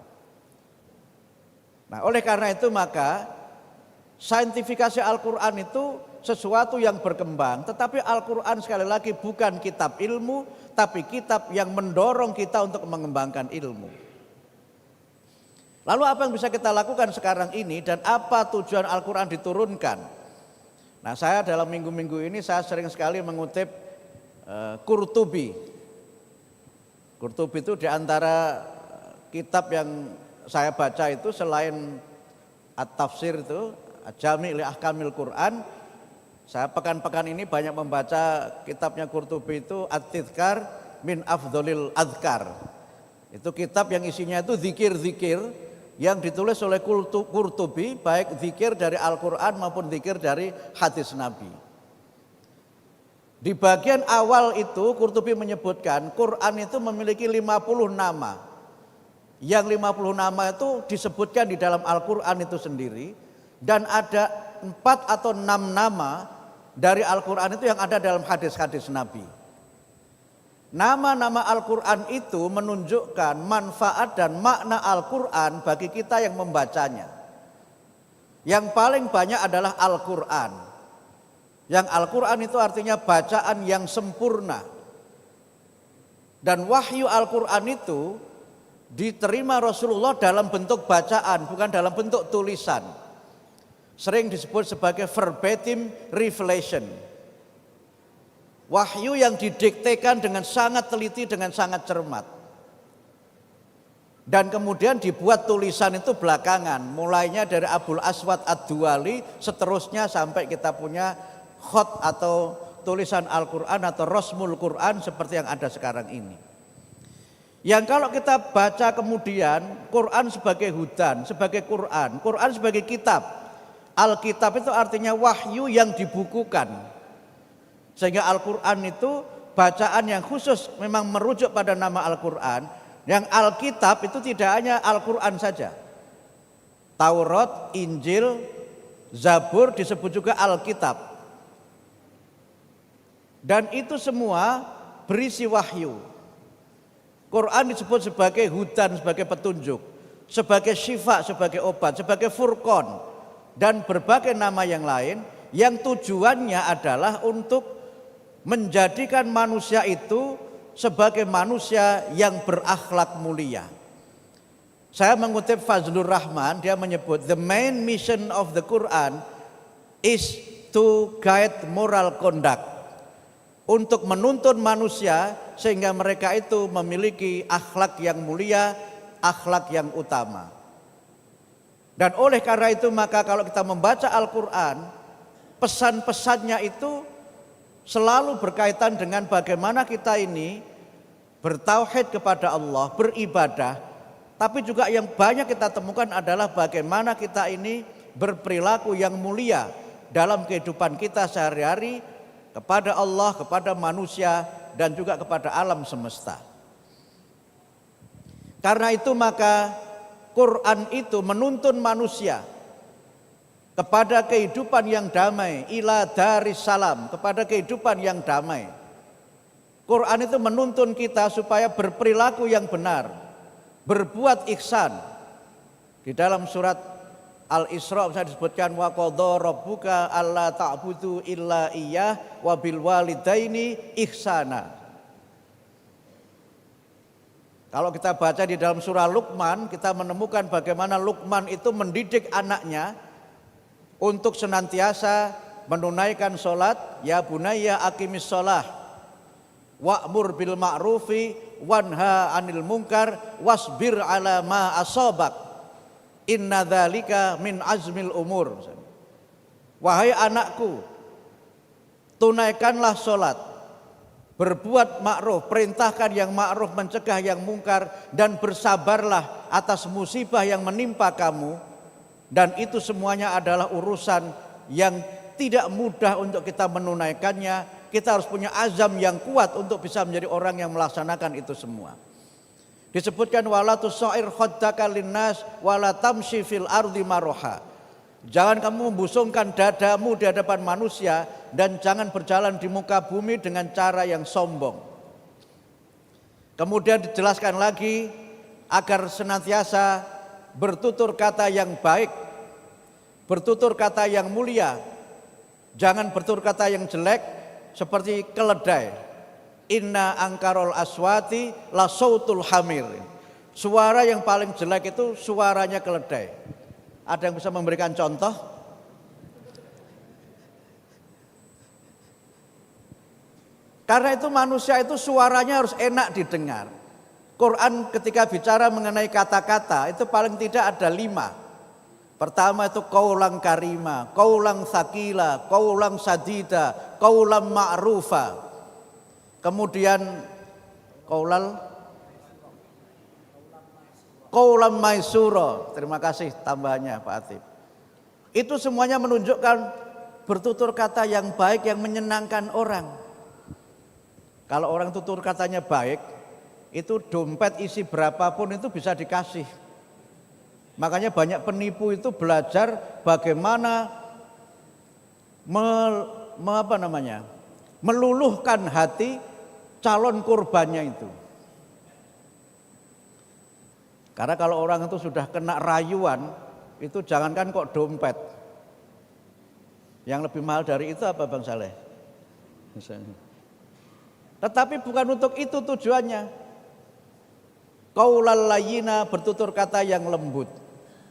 Nah, oleh karena itu maka saintifikasi Al-Quran itu sesuatu yang berkembang, tetapi Al-Quran sekali lagi bukan kitab ilmu, tapi kitab yang mendorong kita untuk mengembangkan ilmu. Lalu apa yang bisa kita lakukan sekarang ini dan apa tujuan Al-Quran diturunkan? Nah, saya dalam minggu-minggu ini saya sering sekali mengutip Qurtubi. Qurtubi itu diantara kitab yang saya baca itu selain At-Tafsir itu, Jami' li Ahkamil Quran. Saya pekan-pekan ini banyak membaca kitabnya Qurtubi itu At-Tidhkar min Afdholil Adhkar. Itu kitab yang isinya itu zikir-zikir yang ditulis oleh Qurtubi, baik zikir dari Al-Quran maupun zikir dari hadis Nabi. Di bagian awal itu Qurtubi menyebutkan Quran itu memiliki 50 nama. Yang 50 nama itu disebutkan di dalam Al-Quran itu sendiri. Dan ada 4 atau 6 nama dari Al-Quran itu yang ada dalam hadis-hadis Nabi. Nama-nama Al-Quran itu menunjukkan manfaat dan makna Al-Quran bagi kita yang membacanya. Yang paling banyak adalah Al-Quran. Yang Al-Quran itu artinya bacaan yang sempurna. Dan wahyu Al-Quran itu diterima Rasulullah dalam bentuk bacaan, bukan dalam bentuk tulisan. Sering disebut sebagai verbatim revelation. Wahyu yang didiktekan dengan sangat teliti, dengan sangat cermat. Dan kemudian dibuat tulisan itu belakangan. Mulainya dari Abul Aswad Ad-Duwali, seterusnya sampai kita punya khot atau tulisan Al-Quran atau Rosmul Quran seperti yang ada sekarang ini. Yang kalau kita baca kemudian Quran sebagai hudan, sebagai Quran, Quran sebagai kitab. Alkitab itu artinya wahyu yang dibukukan. Sehingga Al-Quran itu bacaan yang khusus memang merujuk pada nama Al-Quran. Yang Alkitab itu tidak hanya Al-Quran saja. Taurat, Injil, Zabur disebut juga Alkitab. Dan itu semua berisi wahyu. Quran disebut sebagai hudan, sebagai petunjuk, sebagai syifa, sebagai obat, sebagai furqan, dan berbagai nama yang lain yang tujuannya adalah untuk menjadikan manusia itu sebagai manusia yang berakhlak mulia. Saya mengutip Fazlur Rahman, dia menyebut the main mission of the Quran is to guide moral conduct, untuk menuntun manusia sehingga mereka itu memiliki akhlak yang mulia, akhlak yang utama. Dan oleh karena itu maka kalau kita membaca Al-Quran, pesan-pesannya itu selalu berkaitan dengan bagaimana kita ini bertauhid kepada Allah, beribadah. Tapi juga yang banyak kita temukan adalah bagaimana kita ini berperilaku yang mulia dalam kehidupan kita sehari-hari kepada Allah, kepada manusia, dan juga kepada alam semesta. Karena itu maka Quran itu menuntun manusia kepada kehidupan yang damai, ila daris salam, kepada kehidupan yang damai. Quran itu menuntun kita supaya berperilaku yang benar, berbuat ihsan. Di dalam surat Al-Isra bisa disebutkan wa qadha rabbuka alla ta'budu illa iyyah wa bil walidaini ihsana. Kalau kita baca di dalam surah Luqman, kita menemukan bagaimana Luqman itu mendidik anaknya untuk senantiasa menunaikan sholat. Ya bunayya aqimis sholah wa'mur bil ma'rufi wanha 'anil munkar wasbir 'ala ma asabak inna dzalika min azmil umur. Wahai anakku, tunaikanlah sholat, berbuat ma'ruf, perintahkan yang ma'ruf, mencegah yang mungkar, dan bersabarlah atas musibah yang menimpa kamu. Dan itu semuanya adalah urusan yang tidak mudah untuk kita menunaikannya. Kita harus punya azam yang kuat untuk bisa menjadi orang yang melaksanakan itu semua. Disebutkan wala tusair khaddaka linnas wala tamshi fil ardi maroha. Jangan kamu membusungkan dadamu di hadapan manusia dan jangan berjalan di muka bumi dengan cara yang sombong. Kemudian dijelaskan lagi agar senantiasa bertutur kata yang baik, bertutur kata yang mulia. Jangan bertutur kata yang jelek seperti keledai. Inna angkarol aswati la sautul hamir. Suara yang paling jelek itu suaranya keledai. Ada yang bisa memberikan contoh? Karena itu manusia itu suaranya harus enak didengar. Quran ketika bicara mengenai kata-kata itu paling tidak ada 5. Pertama itu qaulan karima, qaulan sakila, qaulan sadida, qaulan ma'rufa. Kemudian qaulan maisura. Terima kasih tambahannya Pak Atib. Itu semuanya menunjukkan bertutur kata yang baik yang menyenangkan orang. Kalau orang tutur katanya baik, itu dompet isi berapapun itu bisa dikasih. Makanya banyak penipu itu belajar bagaimana meluluhkan hati calon korbannya itu. Karena kalau orang itu sudah kena rayuan, itu jangankan kok dompet. Yang lebih mahal dari itu apa Bang Saleh? Misalnya. Tetapi bukan untuk itu tujuannya. Qaulal layyina, bertutur kata yang lembut.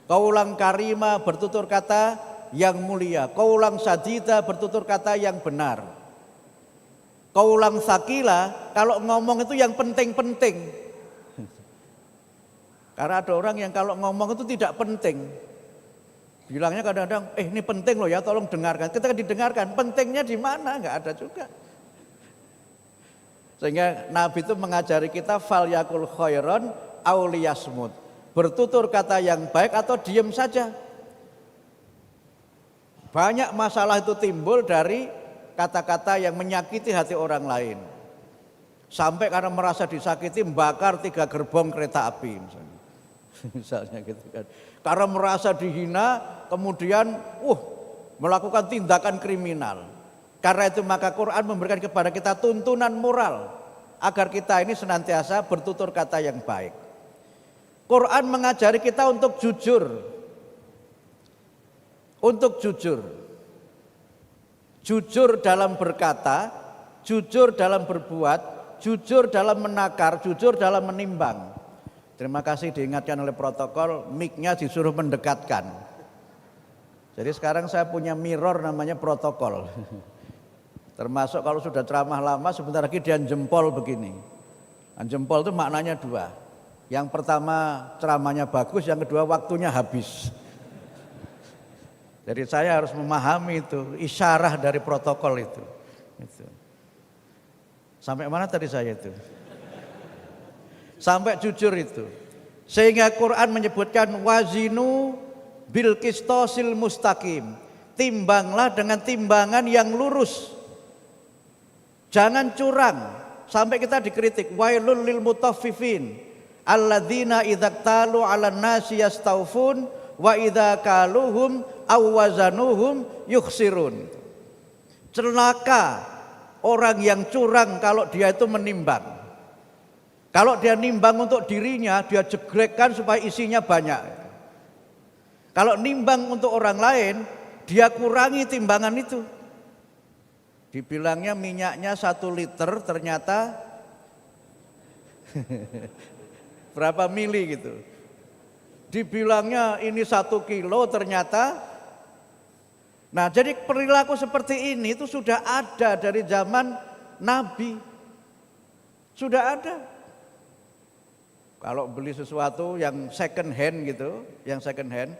Qaulan karima, bertutur kata yang mulia. Qaulan sadida, bertutur kata yang benar. Qaulan sakila, kalau ngomong itu yang penting-penting. Karena ada orang yang kalau ngomong itu tidak penting. Bilangnya kadang-kadang, ini penting loh ya, tolong dengarkan. Ketika didengarkan, pentingnya di mana? Enggak ada juga. Sehingga Nabi itu mengajari kita fal yakul khairon auliyasmud. Bertutur kata yang baik atau diam saja. Banyak masalah itu timbul dari kata-kata yang menyakiti hati orang lain. Sampai karena merasa disakiti membakar 3 gerbong kereta api misalnya. Misalnya gitu kan. Karena merasa dihina kemudian melakukan tindakan kriminal. Karena itu maka Quran memberikan kepada kita tuntunan moral. agar kita ini senantiasa bertutur kata yang baik. Quran mengajari kita untuk jujur. Untuk jujur. Jujur dalam berkata, jujur dalam berbuat, jujur dalam menakar, jujur dalam menimbang. Terima kasih diingatkan oleh protokol, mic-nya disuruh mendekatkan. Jadi sekarang saya punya mirror namanya protokol. Termasuk kalau sudah ceramah lama sebentar lagi dia jempol begini. Jempol itu maknanya dua. Yang pertama ceramahnya bagus, yang kedua waktunya habis. Jadi saya harus memahami itu, isyarah dari protokol itu. Sampai mana tadi saya itu? Sampai jujur itu. Sehingga Quran menyebutkan wazinu bil qistosil mustaqim. Timbanglah dengan timbangan yang lurus. Jangan curang. Sampai kita dikritik, wailul lil mutaffifin alladzina idza talu 'alan nasi yastaufun wa idza kaluhum aw wazanuhum yukhsirun. Celaka orang yang curang kalau dia itu menimbang. Kalau dia nimbang untuk dirinya, dia jegrekkan supaya isinya banyak. Kalau nimbang untuk orang lain, dia kurangi timbangan itu. Dibilangnya minyaknya 1 liter, ternyata berapa mili gitu. Dibilangnya ini 1 kilo, ternyata. Nah, jadi perilaku seperti ini itu sudah ada dari zaman Nabi. Sudah ada. Kalau beli sesuatu yang second hand gitu, yang second hand,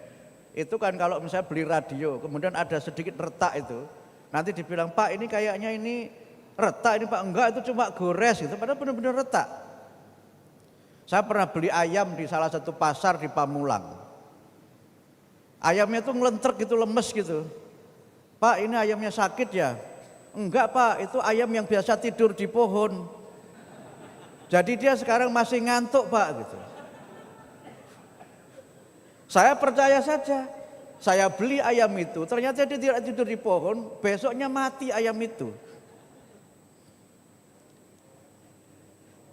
itu kan kalau misalnya beli radio, kemudian ada sedikit retak itu, nanti dibilang, Pak ini kayaknya ini retak ini Pak, enggak itu cuma gores gitu, padahal benar-benar retak. Saya pernah beli ayam di salah satu pasar di Pamulang. Ayamnya tuh ngelentrek gitu, lemes gitu. Pak ini ayamnya sakit ya? Enggak Pak, itu ayam yang biasa tidur di pohon. Jadi dia sekarang masih ngantuk Pak gitu. Saya percaya saja. Saya beli ayam itu, ternyata dia tidak tidur di pohon, besoknya mati ayam itu.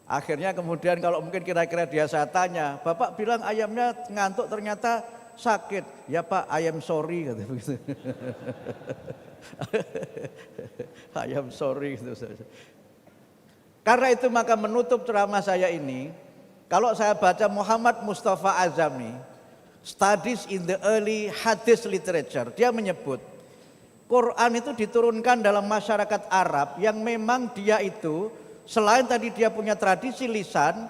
Akhirnya kemudian kalau mungkin kira-kira dia saya tanya, Bapak bilang ayamnya ngantuk ternyata sakit. Ya Pak, ayam sorry kata begitu. Ayam sorry gitu. Karena itu maka menutup ceramah saya ini, kalau saya baca Muhammad Mustafa Azami, Studies in the Early Hadith Literature, dia menyebut Quran itu diturunkan dalam masyarakat Arab yang memang dia itu selain tadi dia punya tradisi lisan,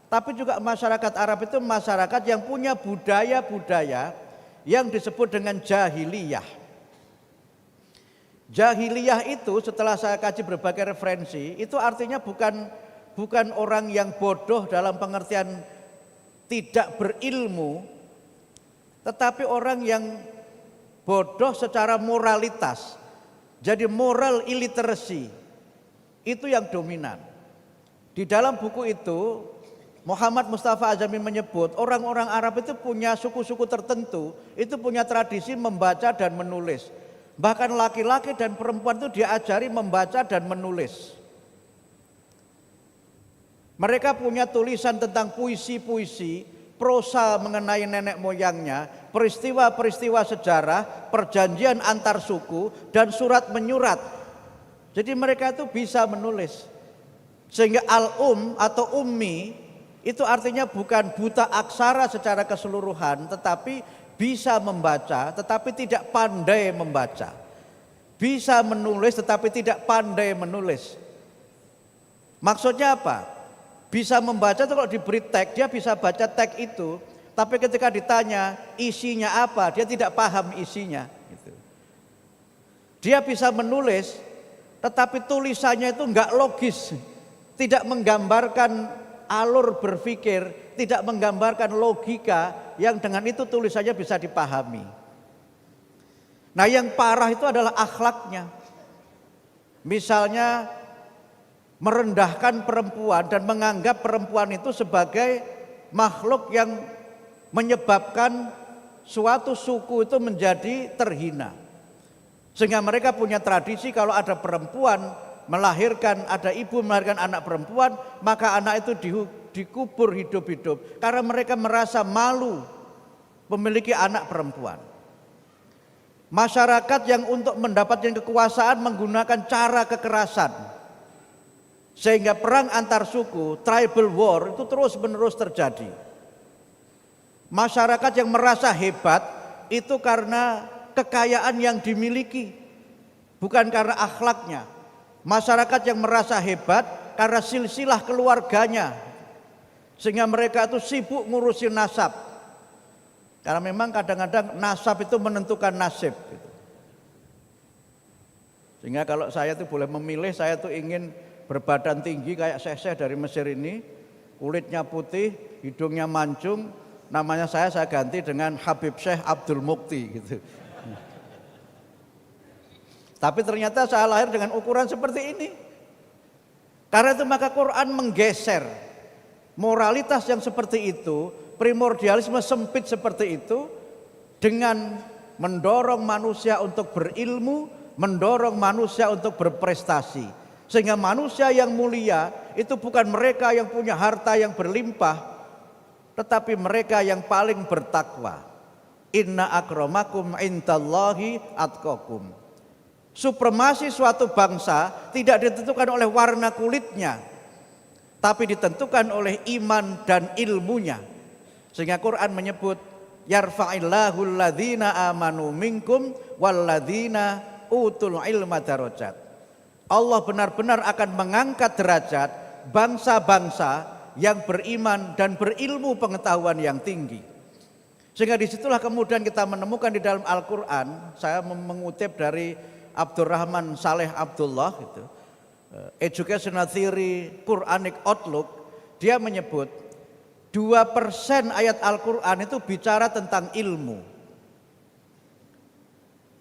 tapi juga masyarakat Arab itu masyarakat yang punya budaya-budaya yang disebut dengan jahiliyah. Jahiliyah itu setelah saya kaji berbagai referensi, itu artinya bukan orang yang bodoh dalam pengertian tidak berilmu, tetapi orang yang bodoh secara moralitas. Jadi moral illiteracy itu yang dominan. Di dalam buku itu Muhammad Mustafa Azami menyebut orang-orang Arab itu punya suku-suku tertentu, itu punya tradisi membaca dan menulis. Bahkan laki-laki dan perempuan itu diajari membaca dan menulis. Mereka punya tulisan tentang puisi-puisi, prosa mengenai nenek moyangnya, peristiwa-peristiwa sejarah, perjanjian antar suku, dan surat menyurat. Jadi mereka itu bisa menulis. Sehingga al-um atau ummi itu artinya bukan buta aksara secara keseluruhan, tetapi bisa membaca tetapi tidak pandai membaca. Bisa menulis tetapi tidak pandai menulis. Maksudnya apa? Bisa membaca itu kalau diberi teks, dia bisa baca teks itu, tapi ketika ditanya isinya apa, dia tidak paham isinya. Dia bisa menulis, tetapi tulisannya itu enggak logis, tidak menggambarkan alur berpikir, tidak menggambarkan logika yang dengan itu tulisannya bisa dipahami. Nah yang parah itu adalah akhlaknya. Misalnya merendahkan perempuan dan menganggap perempuan itu sebagai makhluk yang menyebabkan suatu suku itu menjadi terhina. Sehingga mereka punya tradisi kalau ada perempuan melahirkan, ada ibu melahirkan anak perempuan, maka anak itu dikubur hidup-hidup karena mereka merasa malu memiliki anak perempuan. Masyarakat yang untuk mendapatkan kekuasaan menggunakan cara kekerasan, sehingga perang antar suku, tribal war itu terus-menerus terjadi. Masyarakat yang merasa hebat itu karena kekayaan yang dimiliki, bukan karena akhlaknya. Masyarakat yang merasa hebat karena silsilah keluarganya, sehingga mereka itu sibuk ngurusin nasab. Karena memang kadang-kadang nasab itu menentukan nasib. Sehingga kalau saya itu boleh memilih, saya tuh ingin berbadan tinggi kayak Syekh dari Mesir ini, kulitnya putih, hidungnya mancung, namanya saya ganti dengan Habib Syekh Abdul Mukti gitu. Tapi ternyata saya lahir dengan ukuran seperti ini. Karena itu maka Quran menggeser moralitas yang seperti itu, primordialisme sempit seperti itu, dengan mendorong manusia untuk berilmu, mendorong manusia untuk berprestasi. Sehingga manusia yang mulia itu bukan mereka yang punya harta yang berlimpah, tetapi mereka yang paling bertakwa. Inna akramakum indallahi atqakum. Supremasi suatu bangsa tidak ditentukan oleh warna kulitnya, tapi ditentukan oleh iman dan ilmunya. Sehingga Quran menyebut yarfa'illahu alladhina amanu minkum walladhina utul ilma darajat. Allah benar-benar akan mengangkat derajat bangsa-bangsa yang beriman dan berilmu pengetahuan yang tinggi. Sehingga disitulah kemudian kita menemukan di dalam Al-Quran, saya mengutip dari Abdurrahman Saleh Abdullah itu, Educational Theory Quranic Outlook, dia menyebut 2% ayat Al-Quran itu bicara tentang ilmu.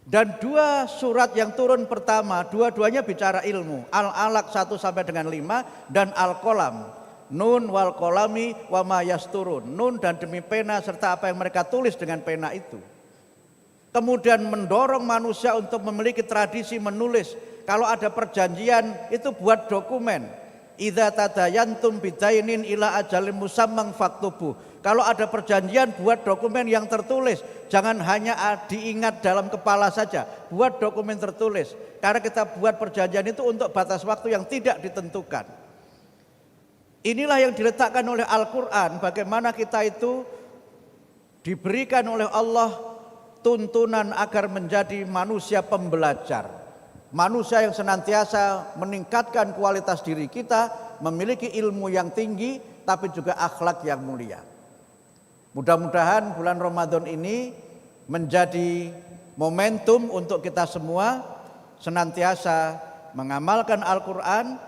Dan 2 surat yang turun pertama, dua-duanya bicara ilmu. Al-Alaq 1 sampai dengan 5 dan Al-Qalam. Nun wal qalami wa ma yasturun. Nun dan demi pena serta apa yang mereka tulis dengan pena itu. Kemudian mendorong manusia untuk memiliki tradisi menulis. Kalau ada perjanjian itu buat dokumen. Idza tadayantum bidainin ila ajalin musamman faktubuh. Kalau ada perjanjian buat dokumen yang tertulis. Jangan hanya diingat dalam kepala saja. Buat dokumen tertulis. Karena kita buat perjanjian itu untuk batas waktu yang tidak ditentukan. Inilah yang diletakkan oleh Al-Quran. Bagaimana kita itu diberikan oleh Allah tuntunan agar menjadi manusia pembelajar, manusia yang senantiasa meningkatkan kualitas diri kita, memiliki ilmu yang tinggi, tapi juga akhlak yang mulia. Mudah-mudahan bulan Ramadan ini menjadi momentum untuk kita semua senantiasa mengamalkan Al-Quran,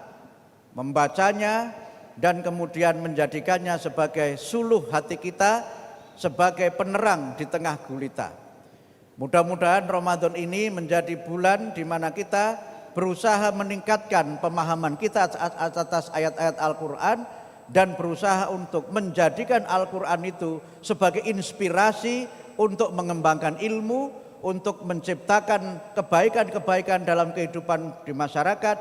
membacanya, dan kemudian menjadikannya sebagai suluh hati kita, sebagai penerang di tengah gulita. Mudah-mudahan Ramadan ini menjadi bulan di mana kita berusaha meningkatkan pemahaman kita atas ayat-ayat Al-Quran dan berusaha untuk menjadikan Al-Quran itu sebagai inspirasi untuk mengembangkan ilmu, untuk menciptakan kebaikan-kebaikan dalam kehidupan di masyarakat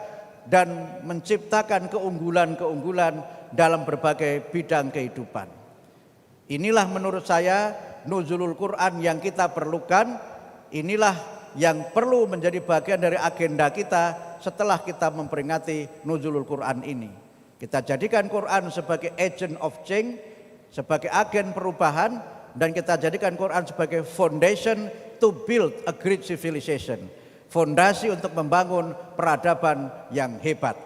dan menciptakan keunggulan-keunggulan dalam berbagai bidang kehidupan. Inilah menurut saya nuzulul Quran yang kita perlukan, inilah yang perlu menjadi bagian dari agenda kita setelah kita memperingati nuzulul Quran ini. Kita jadikan Quran sebagai agent of change, sebagai agen perubahan, dan kita jadikan Quran sebagai foundation to build a great civilization, fondasi untuk membangun peradaban yang hebat.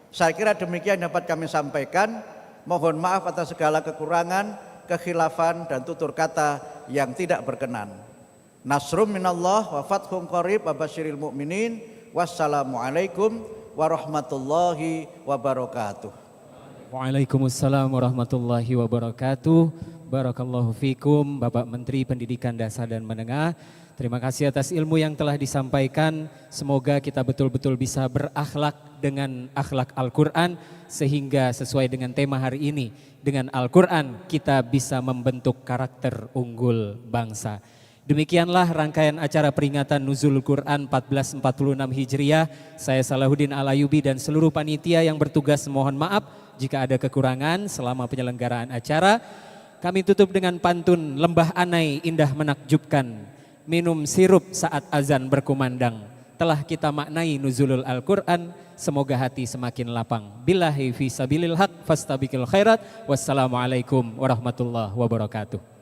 Saya kira demikian dapat kami sampaikan. Mohon maaf atas segala kekurangan, kekhilafan dan tutur kata yang tidak berkenan. Nasrum minallah wa fathun qarib wa basyiril mu'minin. Wassalamualaikum warahmatullahi wabarakatuh. Waalaikumsalam warahmatullahi wabarakatuh. Barakallahu fikum Bapak Menteri Pendidikan Dasar dan Menengah. Terima kasih atas ilmu yang telah disampaikan. Semoga kita betul-betul bisa berakhlak dengan akhlak Al-Quran sehingga sesuai dengan tema hari ini. Dengan Al-Quran kita bisa membentuk karakter unggul bangsa. Demikianlah rangkaian acara peringatan Nuzul Quran 1446 Hijriah. Saya Salahuddin Alayubi dan seluruh panitia yang bertugas mohon maaf jika ada kekurangan selama penyelenggaraan acara. Kami tutup dengan pantun Lembah Anai indah menakjubkan, minum sirup saat azan berkumandang. Telah kita maknai nuzulul Al-Quran, semoga hati semakin lapang. Billahi fi sabilil haq fastabiqil khairat. Wassalamualaikum warahmatullahi wabarakatuh.